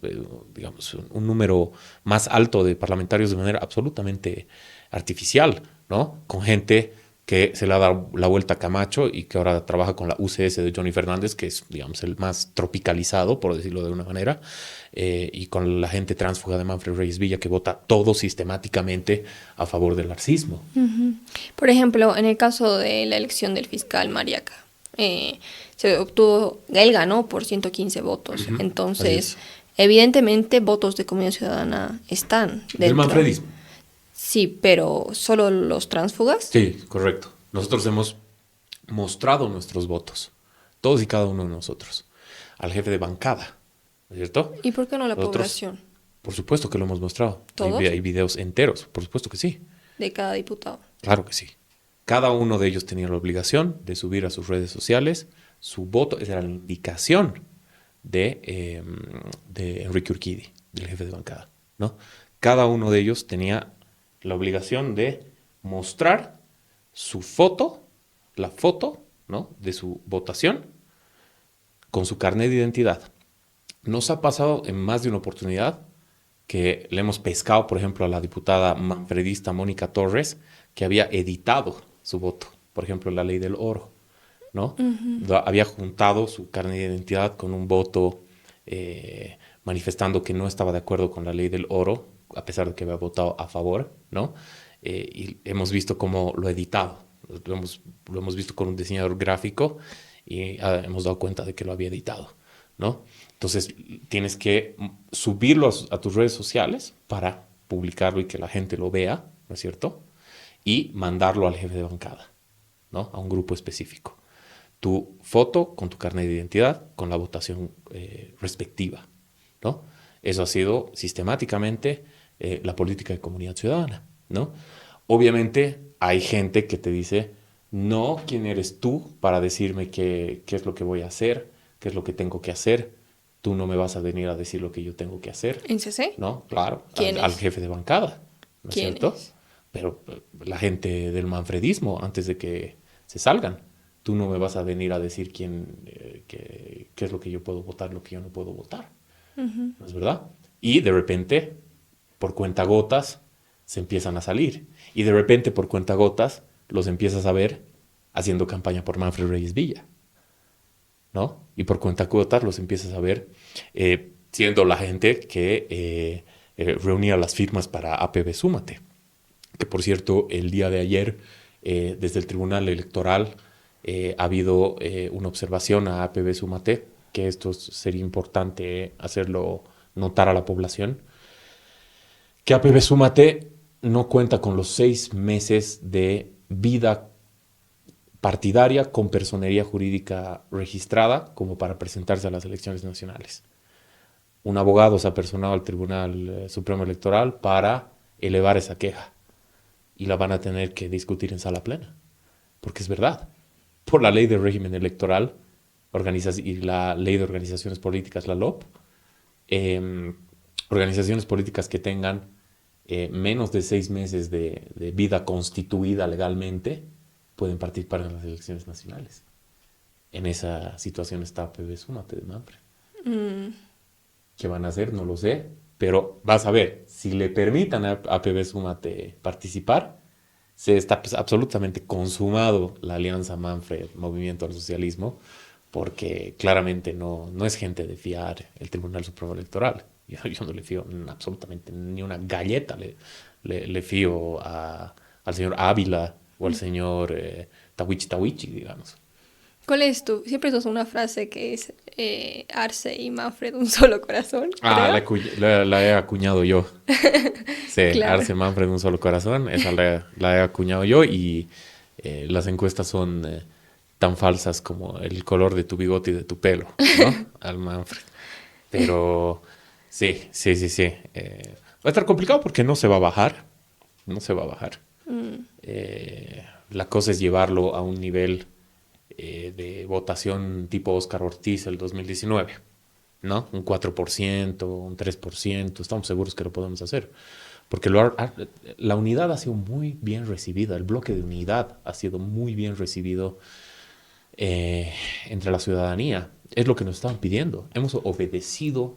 digamos, un número más alto de parlamentarios de manera absolutamente artificial, ¿no? Con gente que se le ha dado la vuelta a Camacho y que ahora trabaja con la UCS de Johnny Fernández, que es, digamos, el más tropicalizado, por decirlo de una manera, y con la gente tránsfuga de Manfred Reyes Villa, que vota todo sistemáticamente a favor del arcismo. Por ejemplo, en el caso de la elección del fiscal Mariaca, él ganó por 115 votos. Entonces, evidentemente, votos de Comunidad Ciudadana están dentro. Del manfredismo. Sí, pero ¿solo los tránsfugas? Sí, correcto. Nosotros hemos mostrado nuestros votos, todos y cada uno de nosotros, al jefe de bancada, ¿no es cierto? ¿Y por qué no la Nosotros, población? Por supuesto que lo hemos mostrado. ¿Todos? Hay videos enteros, por supuesto que sí. De cada diputado. Claro que sí. Cada uno de ellos tenía la obligación de subir a sus redes sociales su voto. Esa era la indicación de Enrique Urquidi, del jefe de bancada, ¿no? Cada uno de ellos tenía la obligación de mostrar su foto, la foto, ¿no?, de su votación con su carnet de identidad. Nos ha pasado en más de una oportunidad que le hemos pescado, por ejemplo, a la diputada manfredista Mónica Torres, que había editado su voto, por ejemplo, la ley del oro, ¿no? Había juntado su carnet de identidad con un voto manifestando que no estaba de acuerdo con la ley del oro, a pesar de que había votado a favor, ¿no? Y hemos visto cómo lo ha editado. Lo hemos visto con un diseñador gráfico y hemos dado cuenta de que lo había editado, ¿no? Entonces, tienes que subirlo a tus redes sociales para publicarlo y que la gente lo vea, ¿no es cierto? Y mandarlo al jefe de bancada, ¿no? A un grupo específico. Tu foto con tu carnet de identidad, con la votación respectiva, ¿no? Eso ha sido sistemáticamente la política de Comunidad Ciudadana, ¿no? Obviamente hay gente que te dice, no, ¿quién eres tú para decirme qué es lo que voy a hacer, qué es lo que tengo que hacer? Tú no me vas a venir a decir lo que yo tengo que hacer. ¿En CC? No, claro, ¿Quién al es? jefe de bancada, ¿no es ¿Quién cierto? es? Pero la gente del manfredismo, antes de que se salgan, tú no me vas a venir a decir qué es lo que yo puedo votar, lo que yo no puedo votar. ¿No es verdad? Y de repente, por cuentagotas, se empiezan a salir. Y de repente, por cuentagotas, los empiezas a ver haciendo campaña por Manfred Reyes Villa, ¿no? Y por cuentagotas los empiezas a ver siendo la gente que reunía las firmas para APB Súmate. Que, por cierto, el día de ayer, desde el Tribunal Electoral, ha habido una observación a APB Súmate, que esto sería importante hacerlo notar a la población, que APB Súmate no cuenta con los 6 meses de vida partidaria con personería jurídica registrada como para presentarse a las elecciones nacionales. Un abogado se ha personado al Tribunal Supremo Electoral para elevar esa queja y la van a tener que discutir en sala plena, porque es verdad. Por la ley de régimen electoral y la ley de organizaciones políticas, la LOP, organizaciones políticas que tengan menos de 6 meses de vida constituida legalmente pueden participar en las elecciones nacionales. En esa situación está APB Súmate de Manfred. ¿Qué van a hacer? No lo sé, pero vas a ver, si le permitan a APB Súmate participar, se está absolutamente consumado la alianza Manfred Movimiento al Socialismo, porque claramente no es gente de fiar el Tribunal Supremo Electoral. Yo no le fío absolutamente ni una galleta, le fío al señor Ávila o al señor Tawichi, digamos. ¿Cuál es tu? Siempre usas una frase que es Arce y Manfred, un solo corazón. La he acuñado yo. Sí, Claro. Arce, Manfred, un solo corazón. Esa la he acuñado yo y las encuestas son tan falsas como el color de tu bigote y de tu pelo, ¿no? Al Manfred. Pero sí. Va a estar complicado porque no se va a bajar. No se va a bajar. La cosa es llevarlo a un nivel de votación tipo Óscar Ortiz el 2019, ¿no? Un 4%, un 3%, estamos seguros que lo podemos hacer. porque la unidad ha sido muy bien recibida, el bloque de unidad ha sido muy bien recibido entre la ciudadanía. Es lo que nos estaban pidiendo. Hemos obedecido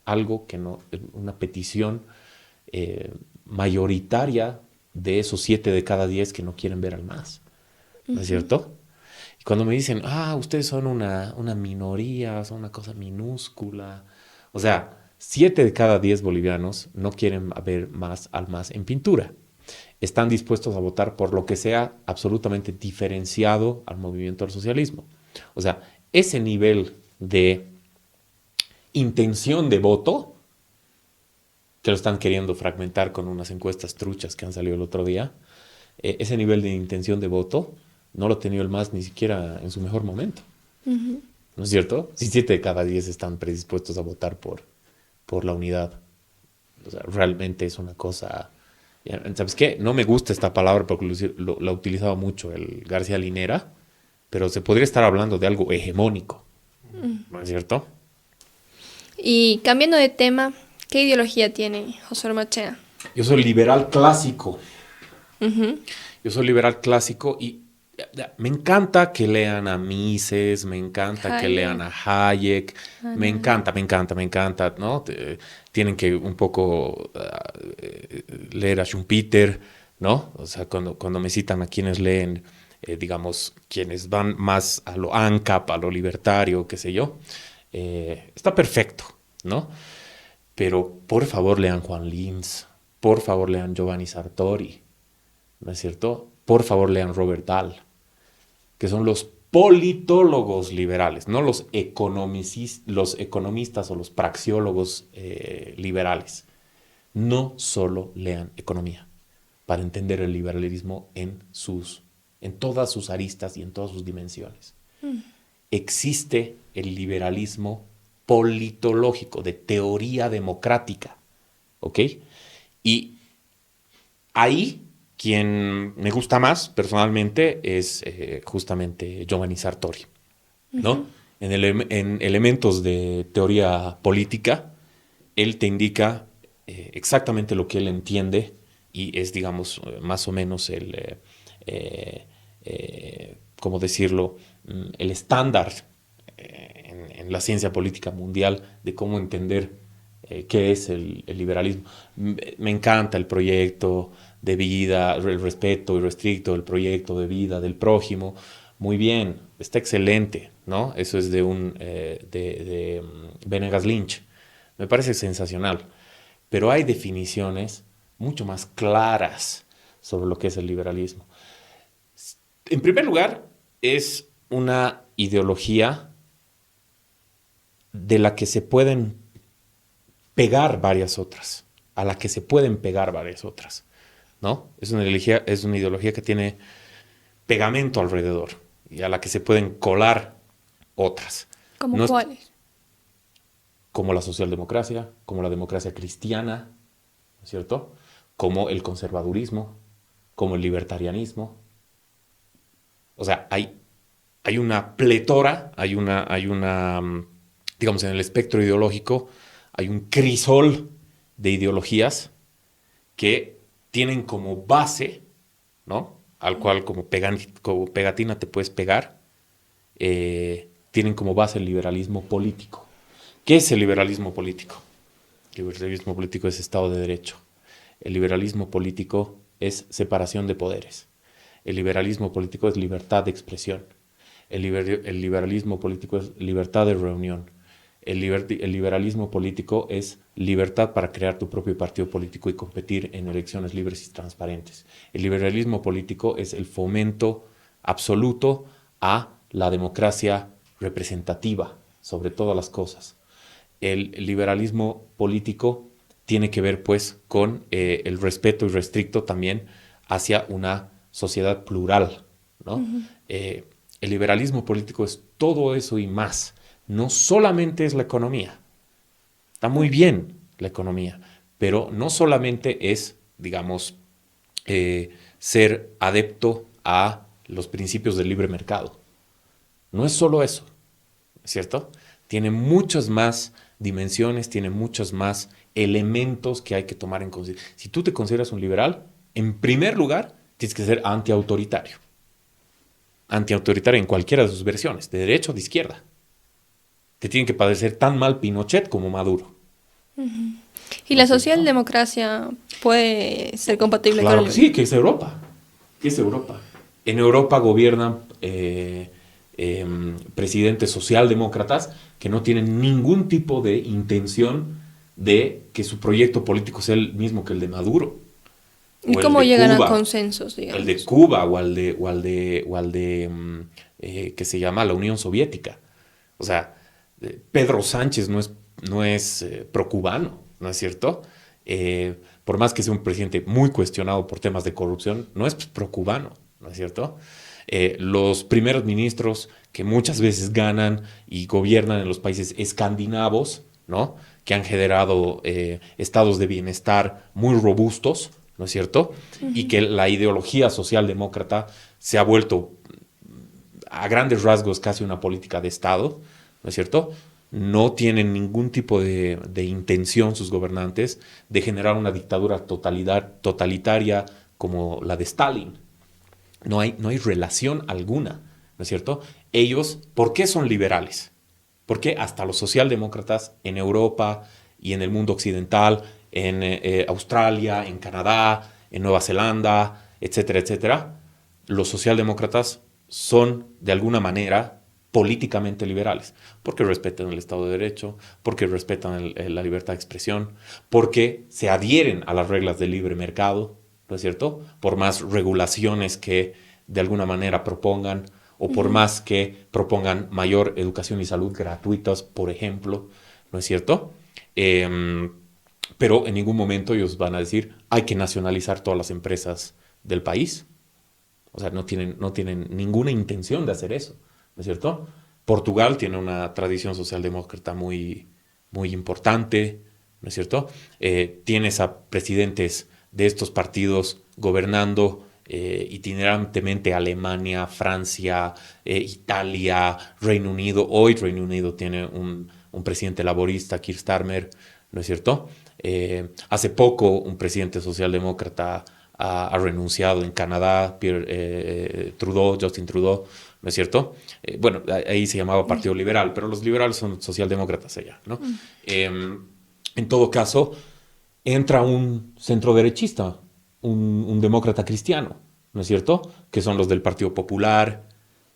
algo que no, una petición mayoritaria de esos 7 de cada 10 que no quieren ver al MAS. ¿No es cierto? Y cuando me dicen, ustedes son una minoría, son una cosa minúscula. O sea, 7 de cada 10 bolivianos no quieren ver más al MAS en pintura. Están dispuestos a votar por lo que sea absolutamente diferenciado al movimiento del socialismo. O sea, ese nivel de intención de voto, que lo están queriendo fragmentar con unas encuestas truchas que han salido el otro día, ese nivel de intención de voto no lo ha tenido el MAS ni siquiera en su mejor momento. ¿No es cierto? Si 7 de cada 10 están predispuestos a votar por la unidad. O sea, realmente es una cosa... ¿Sabes qué? No me gusta esta palabra porque lo ha utilizado mucho el García Linera, pero se podría estar hablando de algo hegemónico. ¿No es cierto? Y cambiando de tema, ¿qué ideología tiene José Ormachea? Yo soy liberal clásico. Yo soy liberal clásico y me encanta que lean a Mises, me encanta que lean a Hayek, me encanta, ¿no? Tienen que un poco leer a Schumpeter, ¿no? O sea, cuando me citan a quienes leen, digamos, quienes van más a lo ANCAP, a lo libertario, qué sé yo, está perfecto, ¿no? Pero por favor lean Juan Linz, por favor lean Giovanni Sartori, ¿no es cierto? Por favor lean Robert Dahl, que son los politólogos liberales, no los economistas o los praxiólogos liberales. No solo lean economía para entender el liberalismo en todas sus aristas y en todas sus dimensiones. Existe el liberalismo politológico, de teoría democrática, ¿ok? Y ahí quien me gusta más personalmente es justamente Giovanni Sartori, ¿no? En elementos de teoría política, él te indica exactamente lo que él entiende y es, digamos, más o menos ¿cómo decirlo? El estándar en la ciencia política mundial de cómo entender qué es el liberalismo. Me encanta el proyecto de vida, el respeto irrestricto del proyecto de vida del prójimo. Muy bien, está excelente, ¿no? Eso es de Venegas Lynch. Me parece sensacional. Pero hay definiciones mucho más claras sobre lo que es el liberalismo. En primer lugar, es una ideología de la que se pueden pegar varias otras, a la que se pueden pegar varias otras, ¿no? Es una ideología que tiene pegamento alrededor y a la que se pueden colar otras. ¿Cómo No cuáles? Como la socialdemocracia, como la democracia cristiana, ¿no es cierto? Como el conservadurismo, como el libertarianismo. O sea, hay una pletora, digamos, en el espectro ideológico, hay un crisol de ideologías que tienen como base, ¿no? Al cual como pegatina te puedes pegar, tienen como base el liberalismo político. ¿Qué es el liberalismo político? El liberalismo político es Estado de Derecho. El liberalismo político es separación de poderes. El liberalismo político es libertad de expresión. El liberalismo político es libertad de reunión. El liberalismo político es libertad para crear tu propio partido político y competir en elecciones libres y transparentes. El liberalismo político es el fomento absoluto a la democracia representativa sobre todas las cosas. El liberalismo político tiene que ver, pues, con el respeto irrestricto también hacia una sociedad plural, ¿no? El liberalismo político es todo eso y más. No solamente es la economía. Está muy bien la economía, pero no solamente es, digamos, ser adepto a los principios del libre mercado. No es solo eso, ¿cierto? Tiene muchas más dimensiones, tiene muchos más elementos que hay que tomar en consideración. Si tú te consideras un liberal, en primer lugar, tienes que ser antiautoritario. Antiautoritario en cualquiera de sus versiones, de derecha o de izquierda. Te tienen que parecer tan mal Pinochet como Maduro. ¿Y la socialdemocracia puede ser compatible Claro con que el... sí, que es Europa. ¿Qué es Europa? En Europa gobiernan presidentes socialdemócratas que no tienen ningún tipo de intención de que su proyecto político sea el mismo que el de Maduro. ¿Y cómo llegan a consensos, digamos? El de Cuba o al de que se llama la Unión Soviética. O sea, Pedro Sánchez no es procubano, ¿no es cierto? Por más que sea un presidente muy cuestionado por temas de corrupción, no es procubano, ¿no es cierto? Los primeros ministros que muchas veces ganan y gobiernan en los países escandinavos, ¿no? Que han generado estados de bienestar muy robustos, ¿no es cierto? Y que la ideología socialdemócrata se ha vuelto a grandes rasgos casi una política de Estado, ¿no es cierto? No tienen ningún tipo de intención sus gobernantes de generar una dictadura totalitaria como la de Stalin. No hay relación alguna, ¿no es cierto? Ellos, ¿por qué son liberales? Porque hasta los socialdemócratas en Europa y en el mundo occidental, en Australia, en Canadá, en Nueva Zelanda, etcétera, etcétera, los socialdemócratas son de alguna manera políticamente liberales, porque respetan el Estado de Derecho, porque respetan la libertad de expresión, porque se adhieren a las reglas del libre mercado, ¿no es cierto? Por más regulaciones que de alguna manera propongan, o por más que propongan mayor educación y salud gratuitas, por ejemplo, ¿no es cierto? Pero en ningún momento ellos van a decir, hay que nacionalizar todas las empresas del país. O sea, no tienen ninguna intención de hacer eso, ¿no es cierto? Portugal tiene una tradición socialdemócrata muy, muy importante, ¿no es cierto? Tienes a presidentes de estos partidos gobernando itinerantemente Alemania, Francia, Italia, Reino Unido. Hoy Reino Unido tiene un presidente laborista, Keir Starmer, ¿no es cierto? Hace poco un presidente socialdemócrata ha renunciado en Canadá, Justin Trudeau, ¿no es cierto? Bueno, ahí se llamaba Partido Liberal, pero los liberales son socialdemócratas allá, ¿no? En todo caso, entra un centroderechista, un demócrata cristiano, ¿no es cierto? Que son los del Partido Popular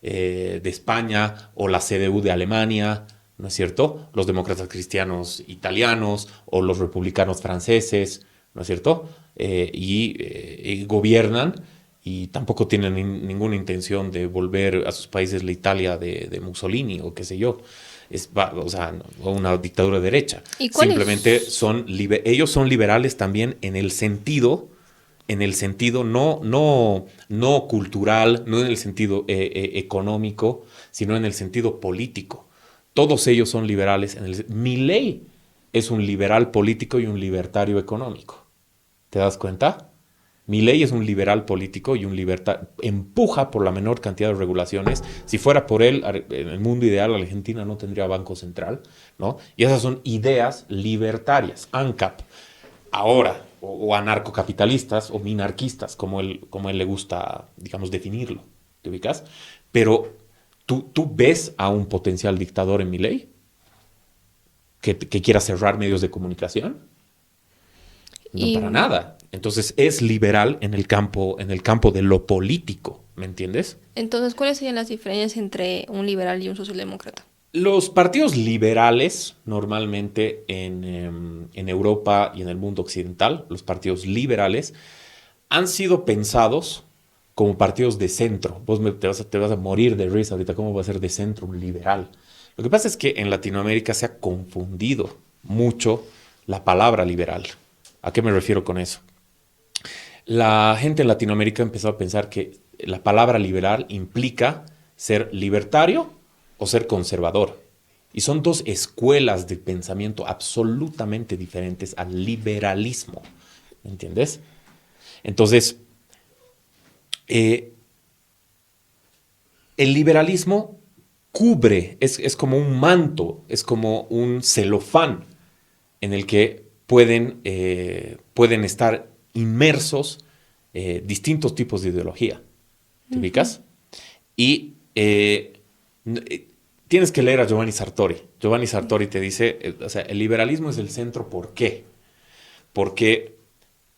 de España o la CDU de Alemania, ¿no es cierto? Los demócratas cristianos italianos o los republicanos franceses, ¿no es cierto? Y gobiernan y tampoco tienen ninguna intención de volver a sus países la Italia de Mussolini o qué sé yo. O sea, una dictadura de derecha. Simplemente ellos son liberales también en el sentido no cultural, no en el sentido económico, sino en el sentido político. Todos ellos son liberales. Milei es un liberal político y un libertario económico. ¿Te das cuenta? Milei es un liberal político y un libertario. Empuja por la menor cantidad de regulaciones. Si fuera por él, en el mundo ideal, Argentina no tendría banco central, ¿no? Y esas son ideas libertarias, ANCAP. Ahora, o anarcocapitalistas o minarquistas, como él le gusta, digamos, definirlo. ¿Te ubicas? Pero ¿tú ves a un potencial dictador en Milei que quiera cerrar medios de comunicación? No, para nada. Entonces es liberal en el campo de lo político, ¿me entiendes? Entonces, ¿cuáles serían las diferencias entre un liberal y un socialdemócrata? Los partidos liberales, normalmente en Europa y en el mundo occidental, los partidos liberales han sido pensados como partidos de centro. Vos te vas a morir de risa ahorita, ¿cómo va a ser de centro un liberal? Lo que pasa es que en Latinoamérica se ha confundido mucho la palabra liberal. ¿A qué me refiero con eso? La gente en Latinoamérica empezó a pensar que la palabra liberal implica ser libertario o ser conservador. Y son dos escuelas de pensamiento absolutamente diferentes al liberalismo. ¿Me entiendes? Entonces, el liberalismo cubre, es como un manto, es como un celofán en el que pueden estar inmersos distintos tipos de ideología. ¿Te ubicas? Y tienes que leer a Giovanni Sartori. Giovanni Sartori te dice, o sea, el liberalismo es el centro. ¿Por qué? Porque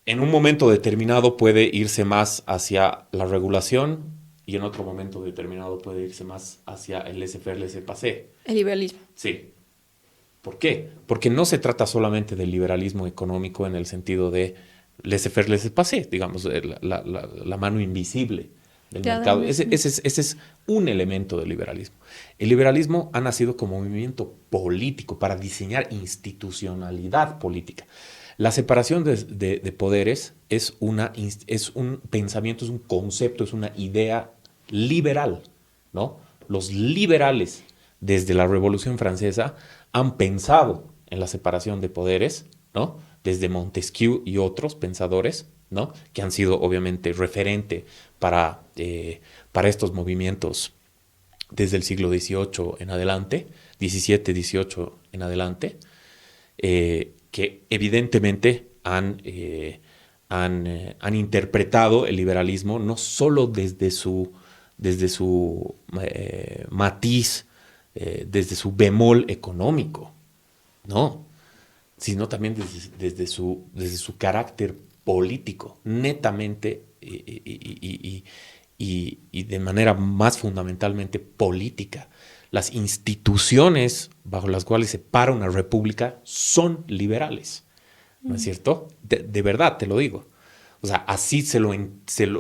en un momento determinado puede irse más hacia la regulación y en otro momento determinado puede irse más hacia el laissez-faire, laissez-passer. El liberalismo. Sí. ¿Por qué? Porque no se trata solamente del liberalismo económico en el sentido de laissez-faire, laissez-passer, digamos, la mano invisible del mercado. Ese es un elemento del liberalismo. El liberalismo ha nacido como movimiento político para diseñar institucionalidad política. La separación de poderes es un pensamiento, es un concepto, es una idea liberal, ¿no? Los liberales, desde la Revolución Francesa, han pensado en la separación de poderes, ¿no? Desde Montesquieu y otros pensadores, ¿no? Que han sido obviamente referente para estos movimientos desde el siglo XVIII en adelante, XVII, XVIII en adelante, que evidentemente han interpretado el liberalismo no solo desde su matiz, desde su bemol económico, no, sino también desde su carácter político, netamente y de manera más fundamentalmente política. Las instituciones bajo las cuales se para una república son liberales, ¿no es cierto? De verdad, te lo digo. O sea, así se lo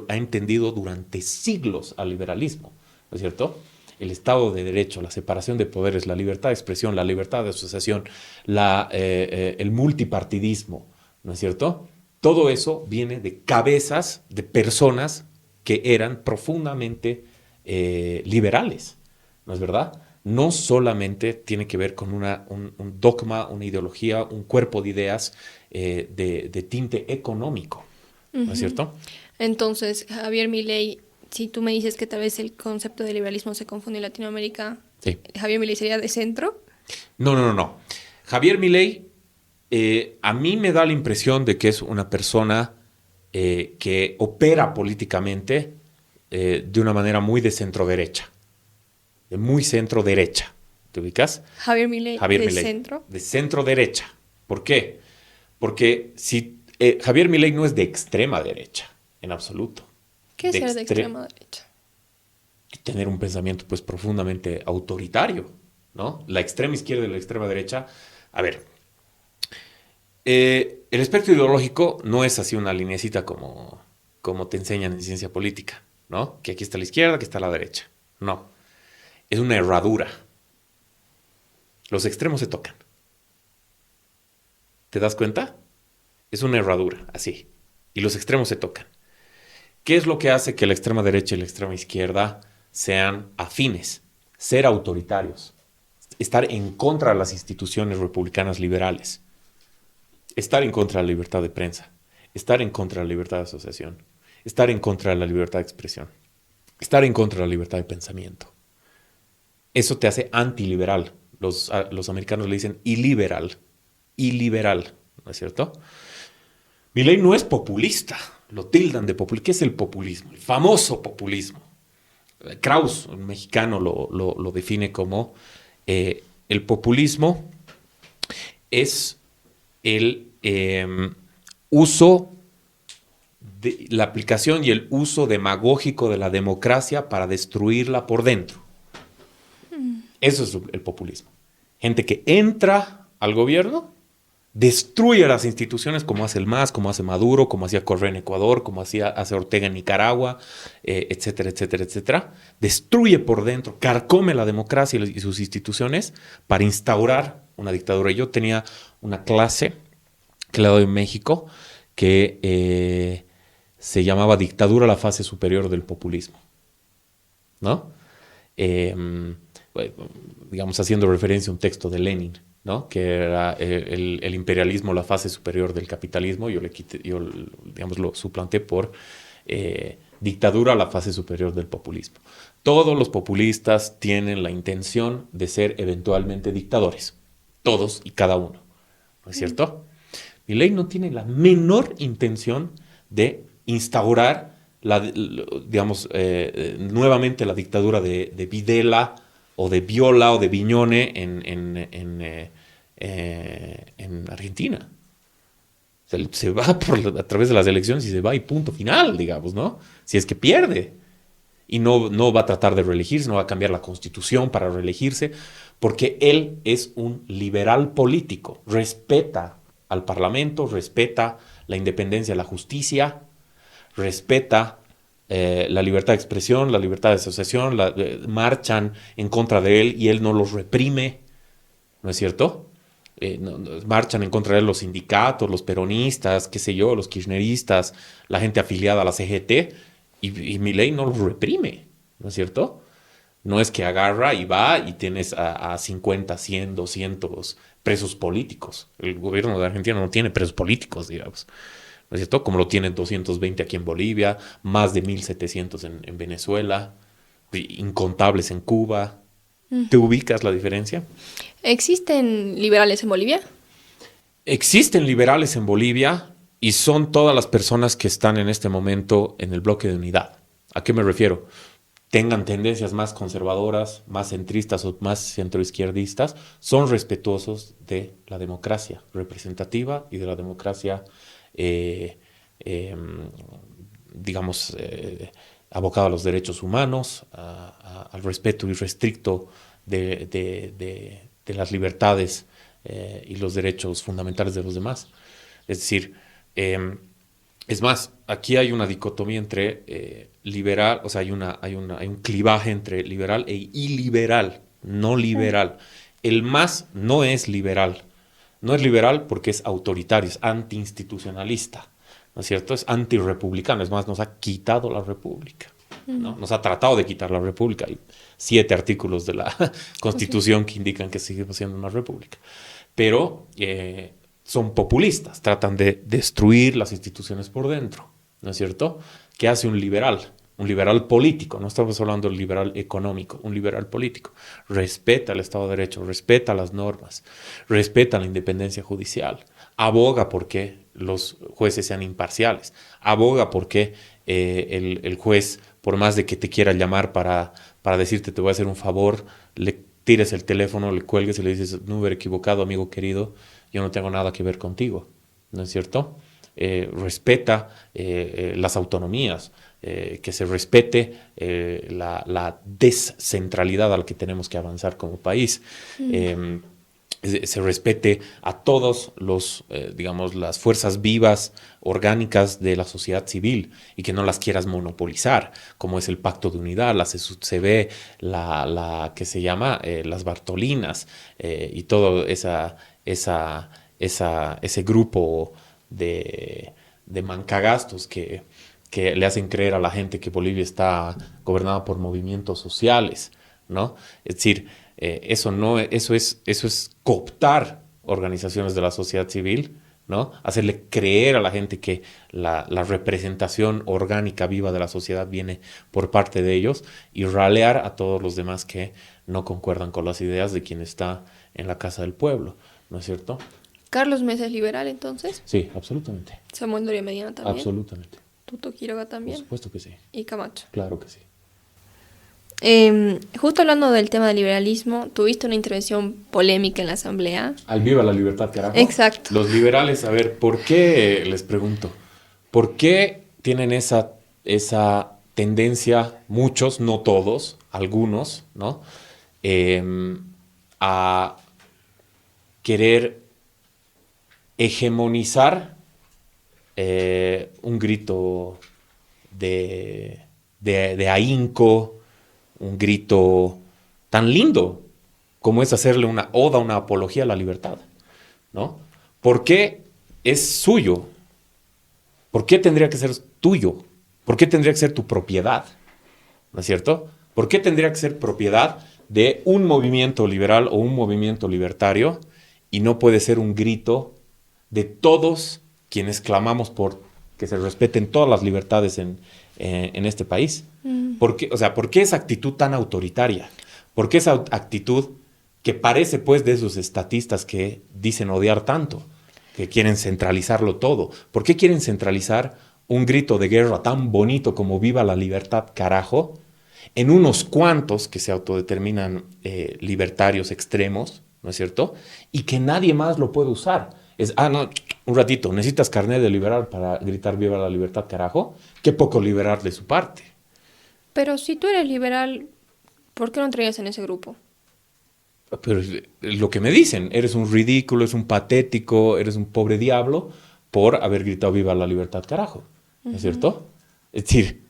ha entendido durante siglos al liberalismo, ¿no es cierto? El Estado de Derecho, la separación de poderes, la libertad de expresión, la libertad de asociación, el multipartidismo, ¿no es cierto? Todo eso viene de cabezas de personas que eran profundamente liberales, ¿no es verdad? No solamente tiene que ver con un dogma, una ideología, un cuerpo de ideas de tinte económico, ¿no es cierto? Entonces, Javier Milei, si tú me dices que tal vez el concepto de liberalismo se confunde en Latinoamérica, sí. ¿Javier Milei sería de centro? No. Javier Milei, a mí me da la impresión de que es una persona que opera políticamente de una manera muy de centro-derecha. De muy centro-derecha. ¿Te ubicas? Javier Milei, ¿de centro? De centro-derecha. ¿Por qué? Porque Javier Milei no es de extrema derecha, en absoluto. ¿Qué es ser de extrema derecha? Tener un pensamiento pues profundamente autoritario, ¿no? La extrema izquierda y la extrema derecha. A ver, el espectro ideológico no es así una lineecita como te enseñan en ciencia política, ¿no? Que aquí está la izquierda, aquí está la derecha. No. Es una herradura. Los extremos se tocan. ¿Te das cuenta? Es una herradura, así. Y los extremos se tocan. ¿Qué es lo que hace que la extrema derecha y la extrema izquierda sean afines? Ser autoritarios. Estar en contra de las instituciones republicanas liberales. Estar en contra de la libertad de prensa. Estar en contra de la libertad de asociación. Estar en contra de la libertad de expresión. Estar en contra de la libertad de pensamiento. Eso te hace antiliberal. Los americanos le dicen iliberal, ¿no es cierto? Milei no es populista, lo tildan de populista. ¿Qué es el populismo? El famoso populismo. Krauss, un mexicano, lo define como el populismo es el uso de la aplicación y el uso demagógico de la democracia para destruirla por dentro. Eso es el populismo. Gente que entra al gobierno, destruye las instituciones como hace el MAS, como hace Maduro, como hacía Correa en Ecuador, como hace Ortega en Nicaragua, etcétera, etcétera, etcétera. Destruye por dentro, carcome la democracia y sus instituciones para instaurar una dictadura. Yo tenía una clase que la doy en México que se llamaba Dictadura, la fase superior del populismo, ¿no? Digamos, haciendo referencia a un texto de Lenin, ¿no? Que era el imperialismo, la fase superior del capitalismo. Yo digamos, lo suplanté por dictadura a la fase superior del populismo. Todos los populistas tienen la intención de ser eventualmente dictadores. Todos y cada uno. ¿No es cierto? Milei no tiene la menor intención de instaurar nuevamente la dictadura de Videla o de Viola o de Viñone en Argentina. Se va a través de las elecciones y se va y punto final, digamos, ¿no? Si es que pierde. Y no va a tratar de reelegirse, no va a cambiar la constitución para reelegirse, porque él es un liberal político. Respeta al Parlamento, respeta la independencia de la justicia, respeta la libertad de expresión, la libertad de asociación, marchan en contra de él y él no los reprime, ¿no es cierto? Marchan en contra de él los sindicatos, los peronistas, qué sé yo, los kirchneristas, la gente afiliada a la CGT, y Milei no los reprime, ¿no es cierto? No es que agarra y va y tienes a 50, 100, 200 presos políticos. El gobierno de Argentina no tiene presos políticos, digamos, ¿no es cierto? Como lo tienen 220 aquí en Bolivia, más de 1.700 en Venezuela, incontables en Cuba. ¿Te ubicas la diferencia? ¿Existen liberales en Bolivia? Existen liberales en Bolivia y son todas las personas que están en este momento en el bloque de unidad. ¿A qué me refiero? Tengan tendencias más conservadoras, más centristas o más centroizquierdistas, son respetuosos de la democracia representativa y de la democracia, abocada a los derechos humanos, al respeto irrestricto de las libertades y los derechos fundamentales de los demás. Es decir, es más, aquí hay una dicotomía entre liberal, o sea, hay un clivaje entre liberal e iliberal, no liberal. El MAS no es liberal. No es liberal porque es autoritario, es antiinstitucionalista, ¿no es cierto? Es antirrepublicano, es más, nos ha quitado la república, ¿no? Nos ha tratado de quitar la república. Hay 7 artículos de la Constitución que indican que seguimos siendo una república. Pero son populistas, tratan de destruir las instituciones por dentro, ¿no es cierto? ¿Qué hace un liberal? Un liberal político, no estamos hablando del liberal económico, un liberal político. Respeta el Estado de Derecho, respeta las normas, respeta la independencia judicial, aboga porque los jueces sean imparciales, aboga porque el juez, por más de que te quiera llamar para decirte te voy a hacer un favor, le tires el teléfono, le cuelgues y le dices, no hubiera equivocado, amigo querido, yo no tengo nada que ver contigo, ¿no es cierto? Respeta las autonomías, que se respete la descentralidad a la que tenemos que avanzar como país, se respete a todos las fuerzas vivas, orgánicas de la sociedad civil y que no las quieras monopolizar, como es el Pacto de Unidad, la CSUCB, la que se llama las Bartolinas y todo ese grupo de mancagastos que le hacen creer a la gente que Bolivia está gobernada por movimientos sociales, ¿no? Es decir, eso es cooptar organizaciones de la sociedad civil, ¿no? Hacerle creer a la gente que la representación orgánica viva de la sociedad viene por parte de ellos y ralear a todos los demás que no concuerdan con las ideas de quien está en la casa del pueblo, ¿no es cierto? ¿Carlos Mesa es liberal entonces? Sí, absolutamente. ¿Samuel Doria Medina también? Absolutamente. ¿Tuto Quiroga también? Por supuesto que sí. ¿Y Camacho? Claro que sí. Justo hablando del tema del liberalismo, tuviste una intervención polémica en la asamblea. Al viva la libertad, carajo. Exacto. Los liberales, a ver, ¿por qué, les pregunto, por qué tienen esa tendencia, muchos, no todos, algunos, ¿no? A querer hegemonizar un grito de ahínco, un grito tan lindo como es hacerle una oda, una apología a la libertad, ¿no? ¿Por qué es suyo? ¿Por qué tendría que ser tuyo? ¿Por qué tendría que ser tu propiedad? ¿No es cierto? ¿Por qué tendría que ser propiedad de un movimiento liberal o un movimiento libertario y no puede ser un grito de todos quienes clamamos por que se respeten todas las libertades en este país. ¿Por qué? O sea, ¿por qué esa actitud tan autoritaria? ¿Por qué esa actitud que parece pues de esos estatistas que dicen odiar tanto, que quieren centralizarlo todo? ¿Por qué quieren centralizar un grito de guerra tan bonito como viva la libertad, carajo, en unos cuantos que se autodeterminan libertarios extremos, ¿no es cierto? Y que nadie más lo puede usar. No, un ratito, ¿necesitas carnet de liberal para gritar viva la libertad, carajo? Qué poco liberal de su parte. Pero si tú eres liberal, ¿por qué no entrarías en ese grupo? Pero lo que me dicen, eres un ridículo, eres un patético, eres un pobre diablo por haber gritado viva la libertad, carajo. ¿No es cierto? Es decir,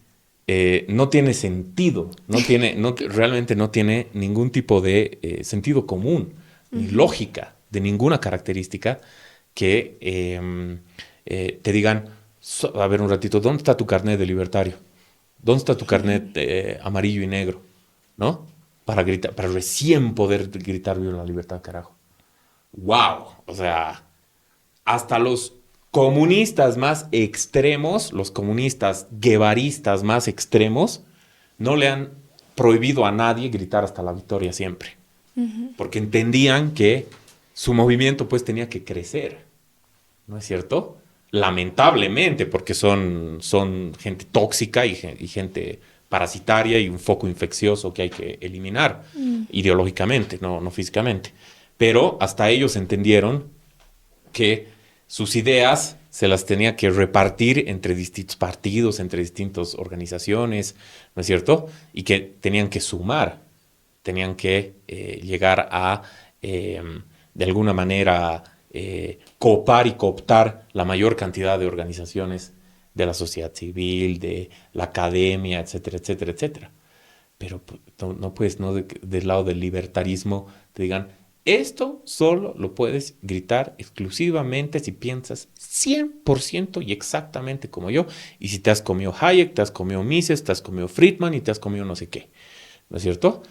no tiene sentido, realmente no tiene ningún tipo de sentido común, ni lógica, de ninguna característica que te digan, a ver un ratito, ¿dónde está tu carnet de libertario? ¿Dónde está tu carnet amarillo y negro? ¿No? Para gritar, para recién poder gritar viva la libertad, carajo. ¡Wow! O sea, hasta los comunistas más extremos, los comunistas guevaristas más extremos, no le han prohibido a nadie gritar hasta la victoria siempre. Porque entendían que su movimiento pues tenía que crecer. ¿No es cierto? Lamentablemente, porque son gente tóxica y gente parasitaria y un foco infeccioso que hay que eliminar ideológicamente, no físicamente. Pero hasta ellos entendieron que sus ideas se las tenía que repartir entre distintos partidos, entre distintas organizaciones, ¿no es cierto? Y que tenían que sumar, tenían que llegar a, de alguna manera, copar y cooptar la mayor cantidad de organizaciones de la sociedad civil, de la academia, etcétera, etcétera, etcétera. Pero no puedes, no del lado del libertarismo, te digan, esto solo lo puedes gritar exclusivamente si piensas 100% y exactamente como yo, y si te has comido Hayek, te has comido Mises, te has comido Friedman y te has comido no sé qué, ¿no es cierto?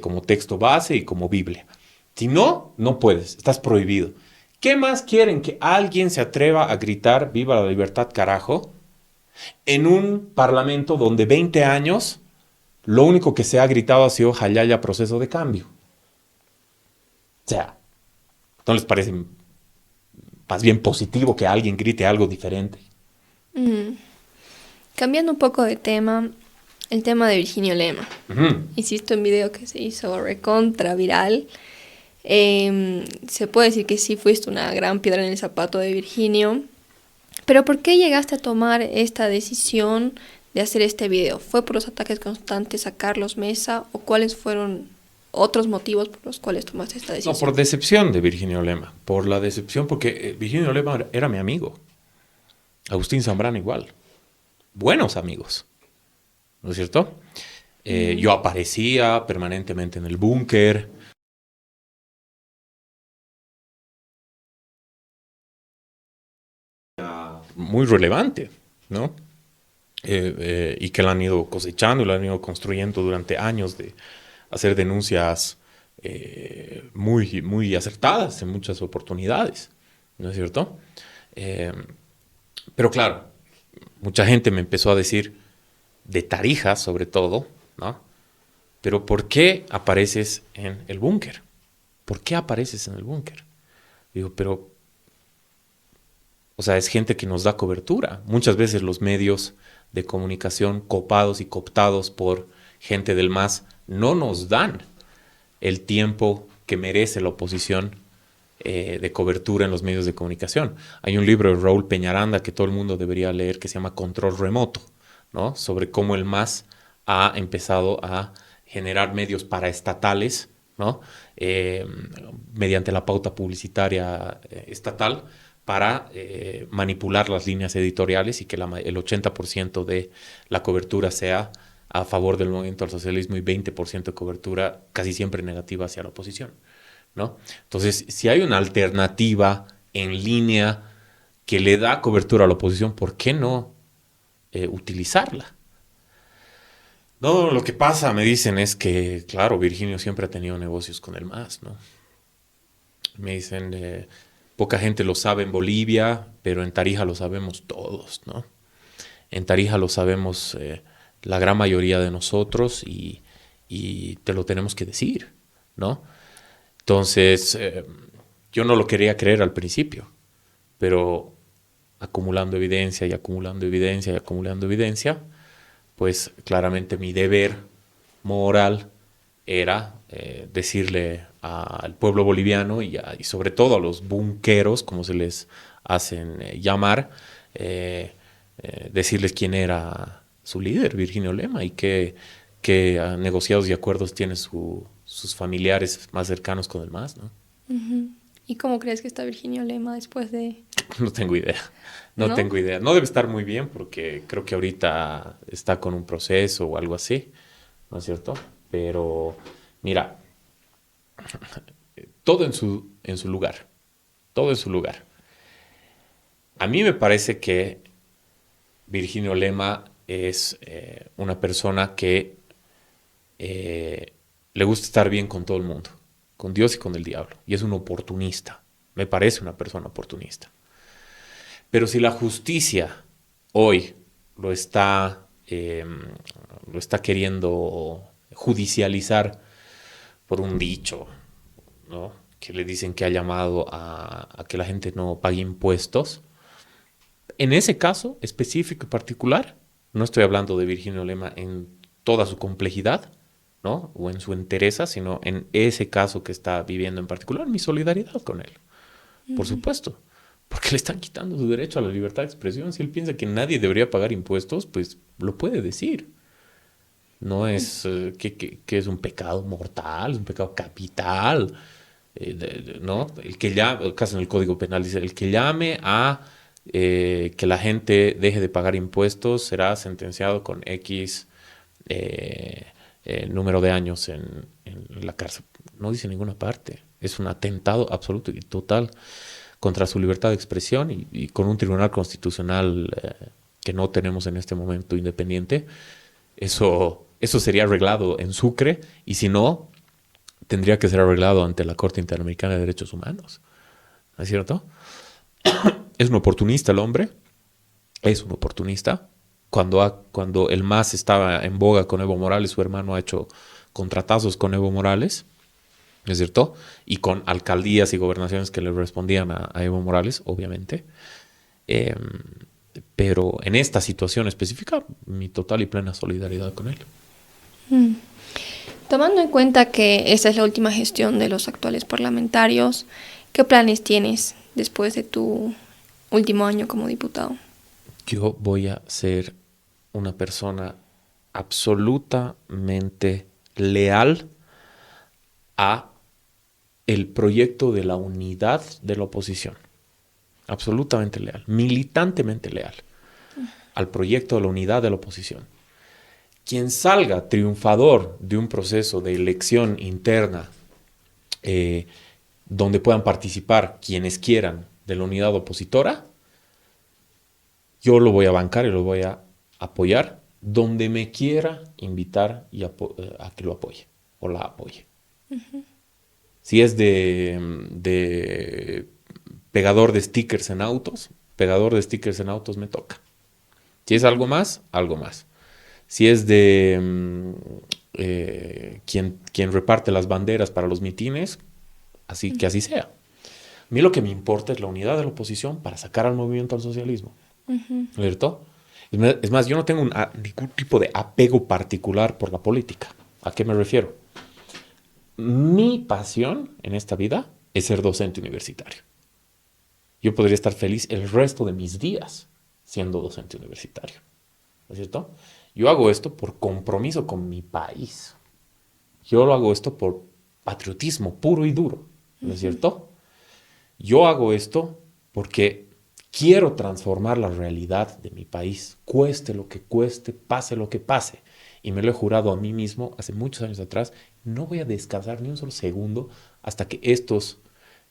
Como texto base y como Biblia. Si no, no puedes, estás prohibido. ¿Qué más quieren? Que alguien se atreva a gritar viva la libertad, carajo, en un parlamento donde 20 años lo único que se ha gritado ha sido jalaya, proceso de cambio. O sea, ¿no les parece más bien positivo que alguien grite algo diferente? Cambiando un poco de tema, el tema de Virginio Lema. Hiciste un video que se hizo recontra viral. Se puede decir que sí fuiste una gran piedra en el zapato de Virginio. Pero ¿por qué llegaste a tomar esta decisión de hacer este video? ¿Fue por los ataques constantes a Carlos Mesa o cuáles fueron otros motivos por los cuales tomaste esta decisión? No, por decepción de Virginio Lema. Por la decepción, porque Virginio Lema era mi amigo. Agustín Zambrano igual. Buenos amigos. ¿No es cierto? Yo aparecía permanentemente en el búnker. Muy relevante, ¿no? Y que la han ido cosechando y la han ido construyendo durante años de hacer denuncias muy, muy acertadas en muchas oportunidades, ¿no es cierto? Pero claro, mucha gente me empezó a decir, de Tarija sobre todo, ¿no? Pero ¿por qué apareces en el búnker? ¿Por qué apareces en el búnker? Digo, pero, o sea, es gente que nos da cobertura. Muchas veces los medios de comunicación copados y cooptados por gente del MAS no nos dan el tiempo que merece la oposición de cobertura en los medios de comunicación. Hay un libro de Raúl Peñaranda que todo el mundo debería leer que se llama Control Remoto, ¿no? Sobre cómo el MAS ha empezado a generar medios paraestatales, ¿no? Mediante la pauta publicitaria estatal para manipular las líneas editoriales y que el 80% de la cobertura sea a favor del movimiento al socialismo y 20% de cobertura casi siempre negativa hacia la oposición, ¿no? Entonces, si hay una alternativa en línea que le da cobertura a la oposición, ¿por qué no utilizarla? No, lo que pasa, me dicen, es que, claro, Virginio siempre ha tenido negocios con el MAS, ¿no? Me dicen, Poca gente lo sabe en Bolivia, pero en Tarija lo sabemos todos, ¿no? En Tarija lo sabemos la gran mayoría de nosotros y te lo tenemos que decir, ¿no? Entonces, yo no lo quería creer al principio, pero acumulando evidencia y acumulando evidencia y acumulando evidencia, pues claramente mi deber moral era decirle al pueblo boliviano y sobre todo a los bunqueros, como se les hacen llamar, decirles quién era su líder, Virginio Lema, y qué negociados y acuerdos tiene sus familiares más cercanos con el MAS, ¿no? Ujú. ¿Y cómo crees que está Virginio Lema después de...? No tengo idea. No tengo idea. No debe estar muy bien porque creo que ahorita está con un proceso o algo así, ¿no es cierto? Pero mira, todo en su lugar. Todo en su lugar. A mí me parece que Virginio Lema es una persona que le gusta estar bien con todo el mundo, con Dios y con el diablo. Y es un oportunista. Me parece una persona oportunista. Pero si la justicia hoy lo está queriendo judicializar por un dicho, ¿no? Que le dicen que ha llamado a que la gente no pague impuestos, en ese caso específico y particular, no estoy hablando de Virginio Lema en toda su complejidad, ¿no? O en su entereza, sino en ese caso que está viviendo en particular, mi solidaridad con él, por supuesto. Porque le están quitando su derecho a la libertad de expresión. Si él piensa que nadie debería pagar impuestos, pues lo puede decir. No es que es un pecado mortal, es un pecado capital. ¿No? El que llame, casi en el Código Penal dice, el que llame a que la gente deje de pagar impuestos será sentenciado con X número de años en la cárcel. No dice en ninguna parte. Es un atentado absoluto y total contra su libertad de expresión y con un tribunal constitucional que no tenemos en este momento independiente, eso sería arreglado en Sucre y si no, tendría que ser arreglado ante la Corte Interamericana de Derechos Humanos. ¿No es cierto? Es un oportunista el hombre, es un oportunista. Cuando el MAS estaba en boga con Evo Morales, su hermano ha hecho contratazos con Evo Morales, ¿no es cierto? Y con alcaldías y gobernaciones que le respondían a Evo Morales, obviamente. Pero en esta situación específica, mi total y plena solidaridad con él. Tomando en cuenta que esta es la última gestión de los actuales parlamentarios, ¿qué planes tienes después de tu último año como diputado? Yo voy a ser una persona absolutamente leal a el proyecto de la unidad de la oposición. Absolutamente leal, militantemente leal al proyecto de la unidad de la oposición. Quien salga triunfador de un proceso de elección interna donde puedan participar quienes quieran de la unidad opositora, yo lo voy a bancar y lo voy a apoyar donde me quiera invitar a que lo apoye o la apoye. Uh-huh. Si es de pegador de stickers en autos, me toca. Si es algo más, algo más. Si es de quien reparte las banderas para los mitines, que así sea. A mí lo que me importa es la unidad de la oposición para sacar al movimiento al socialismo. Uh-huh. ¿Cierto? Es más, yo no tengo ningún tipo de apego particular por la política. ¿A qué me refiero? Mi pasión en esta vida es ser docente universitario. Yo podría estar feliz el resto de mis días siendo docente universitario. ¿No es cierto? Yo hago esto por compromiso con mi país. Yo lo hago esto por patriotismo puro y duro. ¿No es cierto? Yo hago esto porque quiero transformar la realidad de mi país, cueste lo que cueste, pase lo que pase. Y me lo he jurado a mí mismo hace muchos años atrás, no voy a descansar ni un solo segundo hasta que estos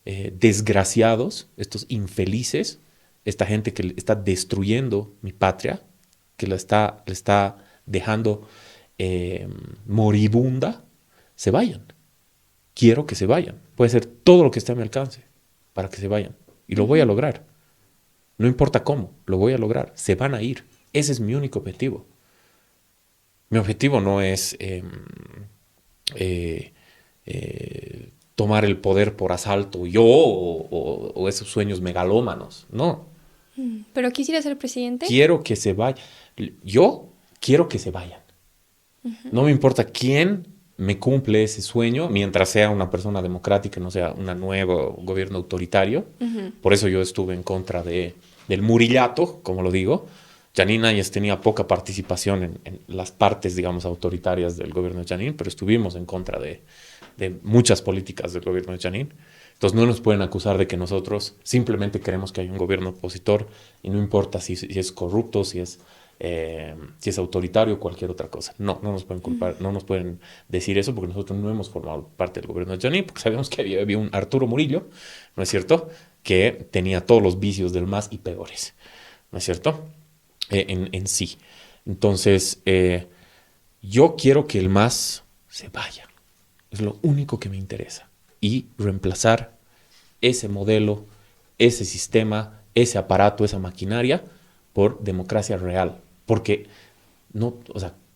desgraciados, estos infelices, esta gente que está destruyendo mi patria, que le está dejando moribunda, se vayan. Quiero que se vayan. Puede ser todo lo que esté a mi alcance para que se vayan. y lo voy a lograr. No importa cómo, lo voy a lograr. Se van a ir. Ese es mi único objetivo. Mi objetivo no es tomar el poder por asalto yo o esos sueños megalómanos. No. ¿Pero quisiera ser presidente? Quiero que se vayan. Yo quiero que se vayan. No me importa quién me cumple ese sueño mientras sea una persona democrática, no sea un nuevo gobierno autoritario. Por eso yo estuve en contra del murillato, como lo digo. Janine Áñez tenía poca participación en las partes, digamos, autoritarias del gobierno de Janine, pero estuvimos en contra de muchas políticas del gobierno de Janine. Entonces no nos pueden acusar de que nosotros simplemente queremos que haya un gobierno opositor y no importa si es corrupto, si es autoritario o cualquier otra cosa. No nos pueden culpar, no nos pueden decir eso porque nosotros no hemos formado parte del gobierno de Janine, porque sabemos que había un Arturo Murillo, ¿no es cierto?, que tenía todos los vicios del MAS y peores, ¿no es cierto?, en sí. Entonces, yo quiero que el MAS se vaya. Es lo único que me interesa. Y reemplazar ese modelo, ese sistema, ese aparato, esa maquinaria por democracia real. Porque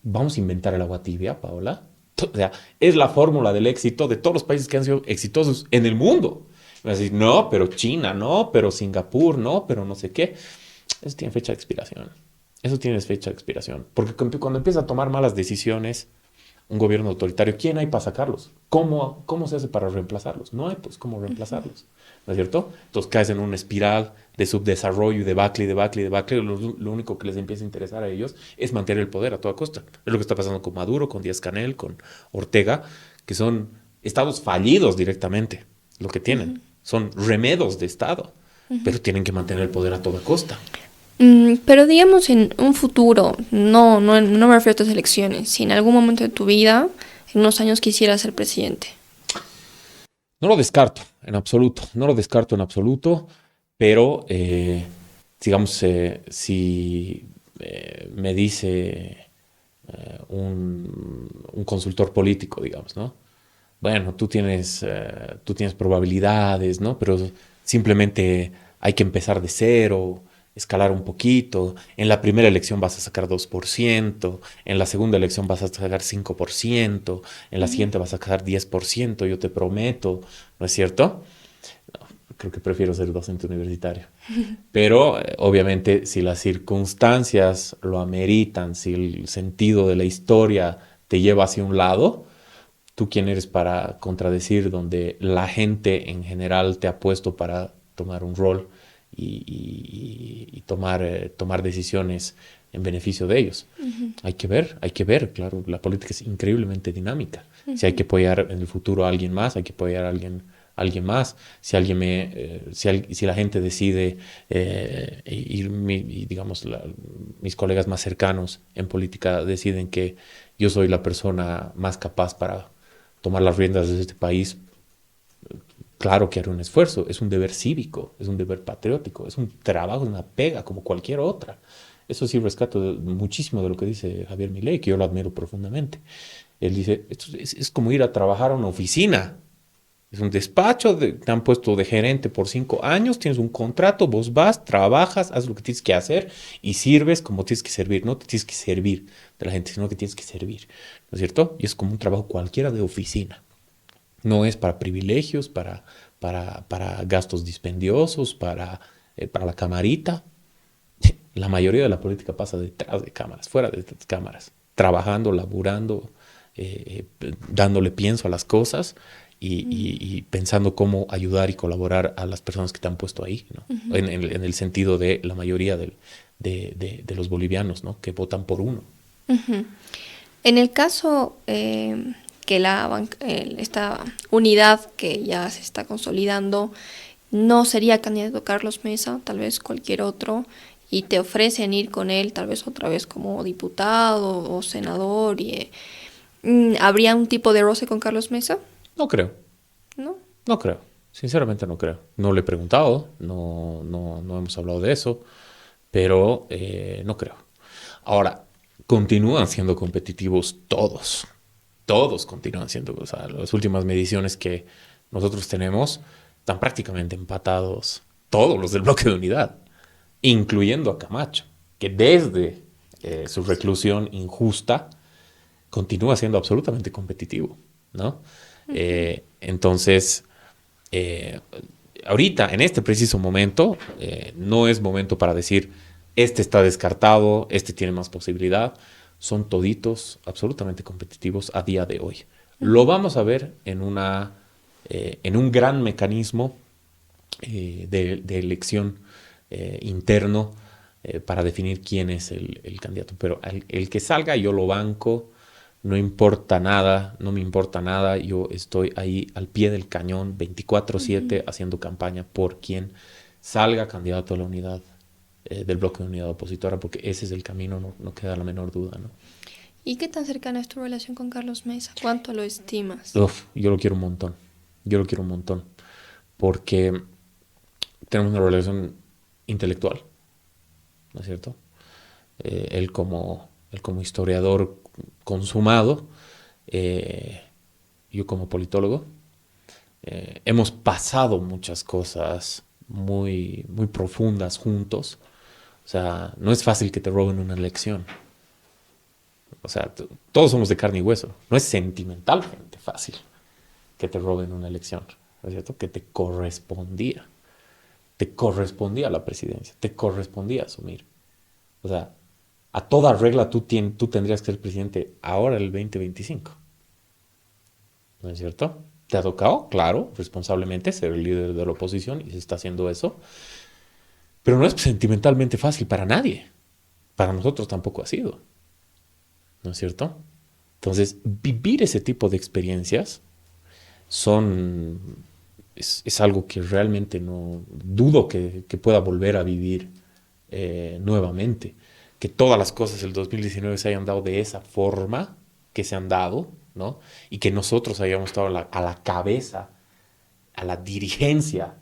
vamos a inventar el agua tibia, Paola. O sea, es la fórmula del éxito de todos los países que han sido exitosos en el mundo. Me vas a decir, no, pero China, no, pero Singapur, no, pero no sé qué. Eso tiene fecha de expiración. Eso tiene fecha de expiración. Porque cuando empieza a tomar malas decisiones un gobierno autoritario, ¿quién hay para sacarlos? ¿Cómo se hace para reemplazarlos? No hay, pues, cómo reemplazarlos. ¿No es cierto? Entonces caes en una espiral de subdesarrollo y debacle. Lo único que les empieza a interesar a ellos es mantener el poder a toda costa. Es lo que está pasando con Maduro, con Díaz-Canel, con Ortega, que son estados fallidos directamente. Lo que tienen son remedos de estado, pero tienen que mantener el poder a toda costa. Pero digamos en un futuro, no me refiero a estas elecciones, si en algún momento de tu vida, en unos años quisieras ser presidente. No lo descarto en absoluto, pero digamos, si me dice un consultor político, digamos, ¿no? Bueno, tú tienes probabilidades, ¿no? Pero simplemente hay que empezar de cero, escalar un poquito. En la primera elección vas a sacar 2%, en la segunda elección vas a sacar 5%, en la siguiente vas a sacar 10%, yo te prometo, ¿no es cierto? No, creo que prefiero ser docente universitario. Pero obviamente si las circunstancias lo ameritan, si el sentido de la historia te lleva hacia un lado, ¿tú quién eres para contradecir donde la gente en general te ha puesto para tomar un rol y tomar decisiones en beneficio de ellos? Hay que ver, claro, la política es increíblemente dinámica. Si hay que apoyar en el futuro a alguien más, hay que apoyar a alguien más. Si la gente decide digamos, mis colegas más cercanos en política deciden que yo soy la persona más capaz para tomar las riendas de este país, claro que haré un esfuerzo. Es un deber cívico, es un deber patriótico, es un trabajo, es una pega como cualquier otra. Eso sí rescato muchísimo de lo que dice Javier Milei, que yo lo admiro profundamente. Él dice, esto es como ir a trabajar a una oficina. Es un despacho, te han puesto de gerente por 5 años, tienes un contrato, vos vas, trabajas, haces lo que tienes que hacer y sirves como tienes que servir. No te tienes que servir de la gente, sino que tienes que servir, ¿no es cierto? Y es como un trabajo cualquiera de oficina. No es para privilegios, para gastos dispendiosos, para la camarita. La mayoría de la política pasa detrás de cámaras, fuera de estas cámaras, trabajando, laburando, dándole pienso a las cosas y pensando cómo ayudar y colaborar a las personas que te han puesto ahí, ¿no? En el sentido de la mayoría de los bolivianos, ¿no?, que votan por uno. En el caso que esta unidad que ya se está consolidando no sería candidato Carlos Mesa, tal vez cualquier otro, y te ofrecen ir con él tal vez otra vez como diputado o senador, ¿habría un tipo de roce con Carlos Mesa? No creo. ¿No? No creo. Sinceramente no creo. No le he preguntado, no hemos hablado de eso, pero no creo. Ahora, continúan siendo competitivos todos. Todos continúan siendo. O sea, las últimas mediciones que nosotros tenemos están prácticamente empatados todos los del bloque de unidad, incluyendo a Camacho, que desde su reclusión injusta continúa siendo absolutamente competitivo, ¿no? Entonces, ahorita, en este preciso momento, no es momento para decir, este está descartado, este tiene más posibilidad. Son toditos absolutamente competitivos a día de hoy. Lo vamos a ver en un gran mecanismo de elección interno para definir quién es el candidato. Pero el que salga yo lo banco, no importa nada, no me importa nada. Yo estoy ahí al pie del cañón 24/7 haciendo campaña por quien salga candidato a la unidad del bloque de unidad opositora, porque ese es el camino, no queda la menor duda, ¿no? ¿Y qué tan cercana es tu relación con Carlos Mesa? ¿Cuánto lo estimas? Uf, yo lo quiero un montón, porque tenemos una relación intelectual, ¿no es cierto? Él como historiador consumado, yo como politólogo, hemos pasado muchas cosas muy, muy profundas juntos. O sea, no es fácil que te roben una elección. O sea, todos somos de carne y hueso. No es sentimentalmente fácil que te roben una elección, ¿no es cierto? Que te correspondía. Te correspondía la presidencia, te correspondía asumir. O sea, a toda regla tú tendrías que ser presidente ahora, el 2025. ¿No es cierto? Te ha tocado, claro, responsablemente ser el líder de la oposición y se está haciendo eso. Pero no es sentimentalmente fácil para nadie. Para nosotros tampoco ha sido. ¿No es cierto? Entonces, vivir ese tipo de experiencias es algo que realmente no dudo que pueda volver a vivir nuevamente. Que todas las cosas del 2019 se hayan dado de esa forma que se han dado, ¿no? Y que nosotros hayamos estado a la cabeza, a la dirigencia,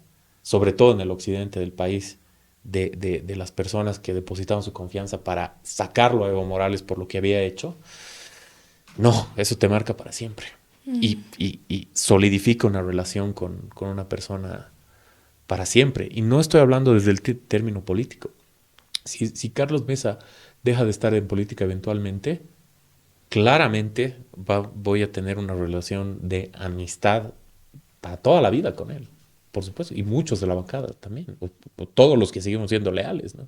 sobre todo en el occidente del país, de las personas que depositaban su confianza para sacarlo a Evo Morales por lo que había hecho. No, eso te marca para siempre. Y solidifica una relación con una persona para siempre. Y no estoy hablando desde el término político. Si Carlos Mesa deja de estar en política eventualmente, claramente voy a tener una relación de amistad para toda la vida con él, por supuesto. Y muchos de la bancada también. O todos los que seguimos siendo leales, ¿no?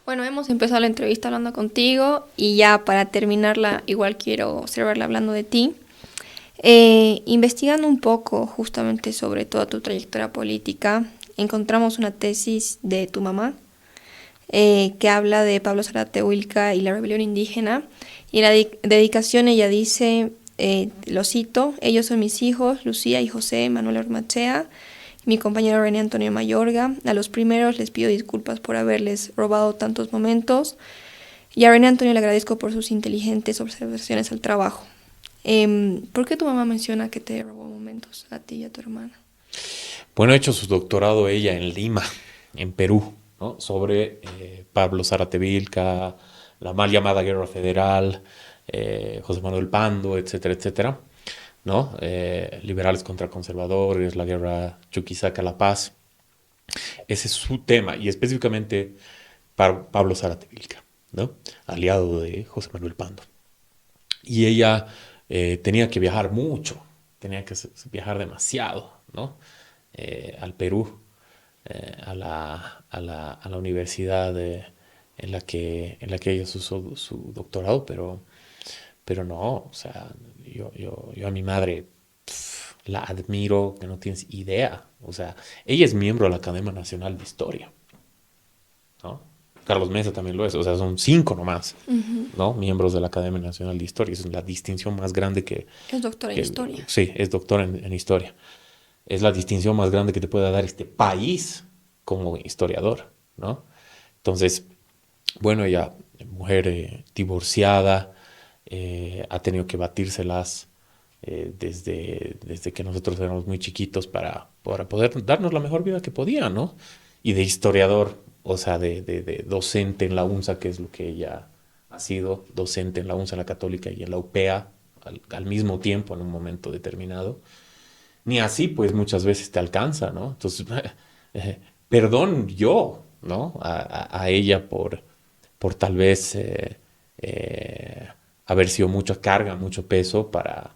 Bueno, hemos empezado la entrevista hablando contigo y ya para terminarla, igual quiero cerrarla hablando de ti. Investigando un poco justamente sobre toda tu trayectoria política, encontramos una tesis de tu mamá que habla de Pablo Zárate Huilca y la rebelión indígena. Y en la dedicación ella dice, lo cito, ellos son mis hijos, Lucía y José Manuel Ormachea, mi compañero René Antonio Mayorga. A los primeros les pido disculpas por haberles robado tantos momentos. Y a René Antonio le agradezco por sus inteligentes observaciones al trabajo. ¿Por qué tu mamá menciona que te robó momentos a ti y a tu hermana? Bueno, ha hecho su doctorado ella en Lima, en Perú, ¿no? Sobre Pablo Zárate Huilca, la mal llamada Guerra Federal, José Manuel Pando, etcétera, etcétera, ¿no? Liberales contra conservadores, la guerra Chuquisaca-La Paz. Ese es su tema, y específicamente Pablo Zárate Huilca, ¿no? Aliado de José Manuel Pando. Y ella tenía que viajar mucho, tenía que viajar demasiado, ¿no? Al Perú, a la universidad en la que ella hizo su doctorado, pero no, o sea, yo a mi madre la admiro, que no tienes idea. O sea, ella es miembro de la Academia Nacional de Historia, ¿no? Carlos Mesa también lo es, o sea, son 5 nomás, ¿no? Miembros de la Academia Nacional de Historia. Es la distinción más grande que... Es doctora en historia. Sí, es doctora en historia. Es la distinción más grande que te pueda dar este país como historiador, ¿no? Entonces, bueno, ella, mujer divorciada, ha tenido que batírselas desde que nosotros éramos muy chiquitos para poder darnos la mejor vida que podía, ¿no? Y de historiador, o sea, de docente en la UNSA, que es lo que ella ha sido, docente en la UNSA, en la Católica y en la UPEA, al mismo tiempo, en un momento determinado. Ni así, pues, muchas veces te alcanza, ¿no? Entonces, Perdón yo, ¿no? A ella por tal vez haber sido mucha carga, mucho peso para,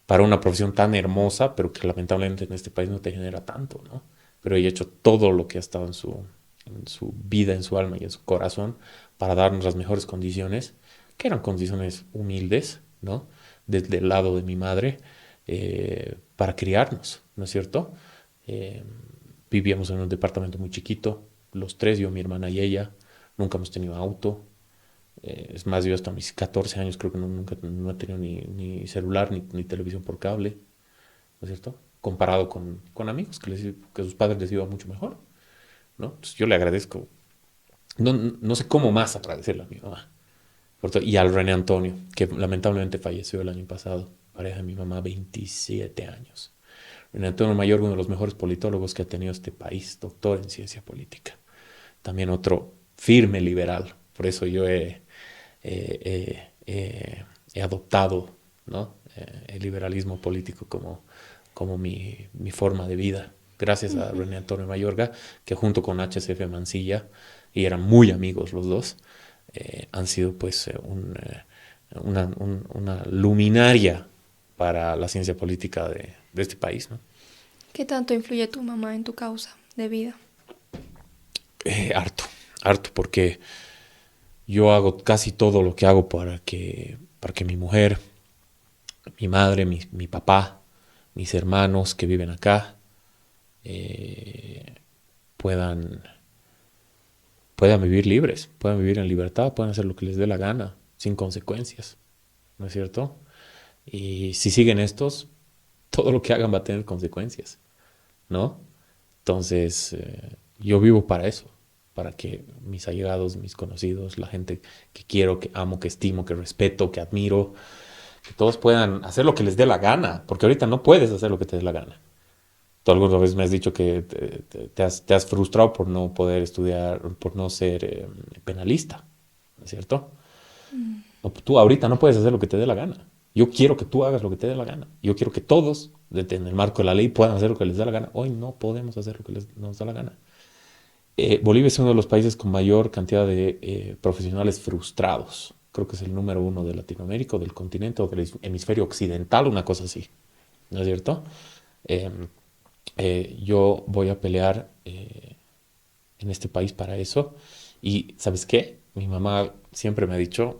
para una profesión tan hermosa, pero que lamentablemente en este país no te genera tanto, ¿no? Pero ella ha hecho todo lo que ha estado en su vida, en su alma y en su corazón para darnos las mejores condiciones, que eran condiciones humildes, ¿no? Desde el lado de mi madre, para criarnos, ¿no es cierto? Eh, Vivíamos en un departamento muy chiquito, los tres, yo, mi hermana y ella. Nunca hemos tenido auto. Es más, yo hasta mis 14 años creo que nunca no he tenido ni celular ni televisión por cable, ¿no es cierto? Comparado con amigos que sus padres les iba mucho mejor, ¿no? Entonces yo le agradezco. No sé cómo más agradecerle a mi mamá. Y al René Antonio, que lamentablemente falleció el año pasado, pareja de mi mamá, 27 años. René Antonio Mayor, uno de los mejores politólogos que ha tenido este país, doctor en ciencia política. También otro firme liberal. Por eso yo he adoptado, ¿no? El liberalismo político como mi forma de vida. Gracias a René Antonio Mayorga, que junto con HCF Mansilla, y eran muy amigos los dos, han sido pues una luminaria para la ciencia política de este país, ¿no? ¿Qué tanto influye tu mamá en tu causa de vida? Harto, porque yo hago casi todo lo que hago para que mi mujer, mi madre, mi papá, mis hermanos que viven acá, puedan vivir libres, puedan vivir en libertad, puedan hacer lo que les dé la gana, sin consecuencias, ¿no es cierto? Y si siguen estos, todo lo que hagan va a tener consecuencias, ¿no? Entonces, yo vivo para eso, para que mis allegados, mis conocidos, la gente que quiero, que amo, que estimo, que respeto, que admiro, que todos puedan hacer lo que les dé la gana, porque ahorita no puedes hacer lo que te dé la gana. Tú alguna vez me has dicho que te has frustrado por no poder estudiar, por no ser penalista, ¿no es cierto? No, tú ahorita no puedes hacer lo que te dé la gana. Yo quiero que tú hagas lo que te dé la gana. Yo quiero que todos, en el marco de la ley, puedan hacer lo que les dé la gana. Hoy no podemos hacer lo que nos da la gana. Bolivia es uno de los países con mayor cantidad de profesionales frustrados. Creo que es el número 1 de Latinoamérica, o del continente, o del hemisferio occidental, una cosa así. ¿No es cierto? Yo voy a pelear en este país para eso. Y ¿sabes qué? Mi mamá siempre me ha dicho,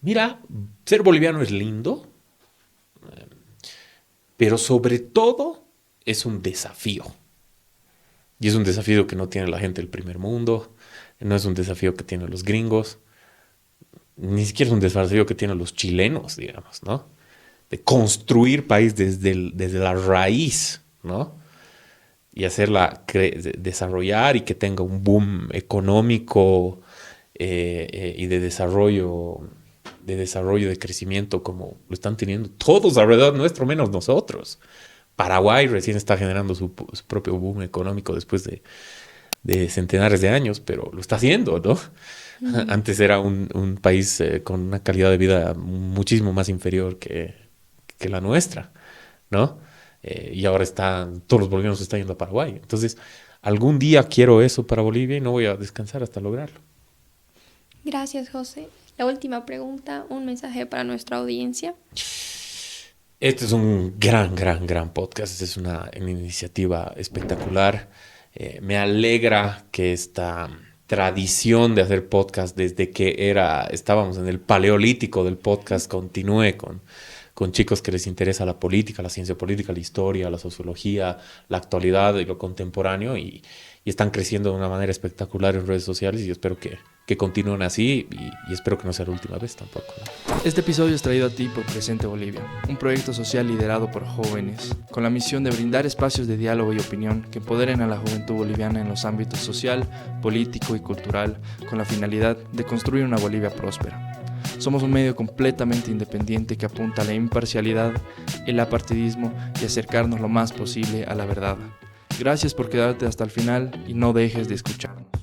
mira, ser boliviano es lindo, pero sobre todo es un desafío. Y es un desafío que no tiene la gente del primer mundo, no es un desafío que tienen los gringos, ni siquiera es un desafío que tienen los chilenos, digamos, ¿no? De construir país desde la raíz, ¿no? Y hacerla desarrollar y que tenga un boom económico y de desarrollo, de crecimiento como lo están teniendo todos alrededor nuestro, menos nosotros. Paraguay recién está generando su propio boom económico después de centenares de años, pero lo está haciendo, ¿no? Antes era un país con una calidad de vida muchísimo más inferior que la nuestra, ¿no? Y ahora todos los bolivianos están yendo a Paraguay. Entonces, algún día quiero eso para Bolivia y no voy a descansar hasta lograrlo. Gracias, José. La última pregunta, un mensaje para nuestra audiencia. Este es un gran podcast. Es una iniciativa espectacular. Me alegra que esta tradición de hacer podcast desde que estábamos en el paleolítico del podcast continúe con chicos que les interesa la política, la ciencia política, la historia, la sociología, la actualidad y lo contemporáneo y están creciendo de una manera espectacular en redes sociales y yo espero que continúen así y espero que no sea la última vez tampoco, ¿no? Este episodio es traído a ti por Presente Bolivia, un proyecto social liderado por jóvenes, con la misión de brindar espacios de diálogo y opinión que empoderen a la juventud boliviana en los ámbitos social, político y cultural, con la finalidad de construir una Bolivia próspera. Somos un medio completamente independiente que apunta a la imparcialidad, el apartidismo y acercarnos lo más posible a la verdad. Gracias por quedarte hasta el final y no dejes de escucharnos.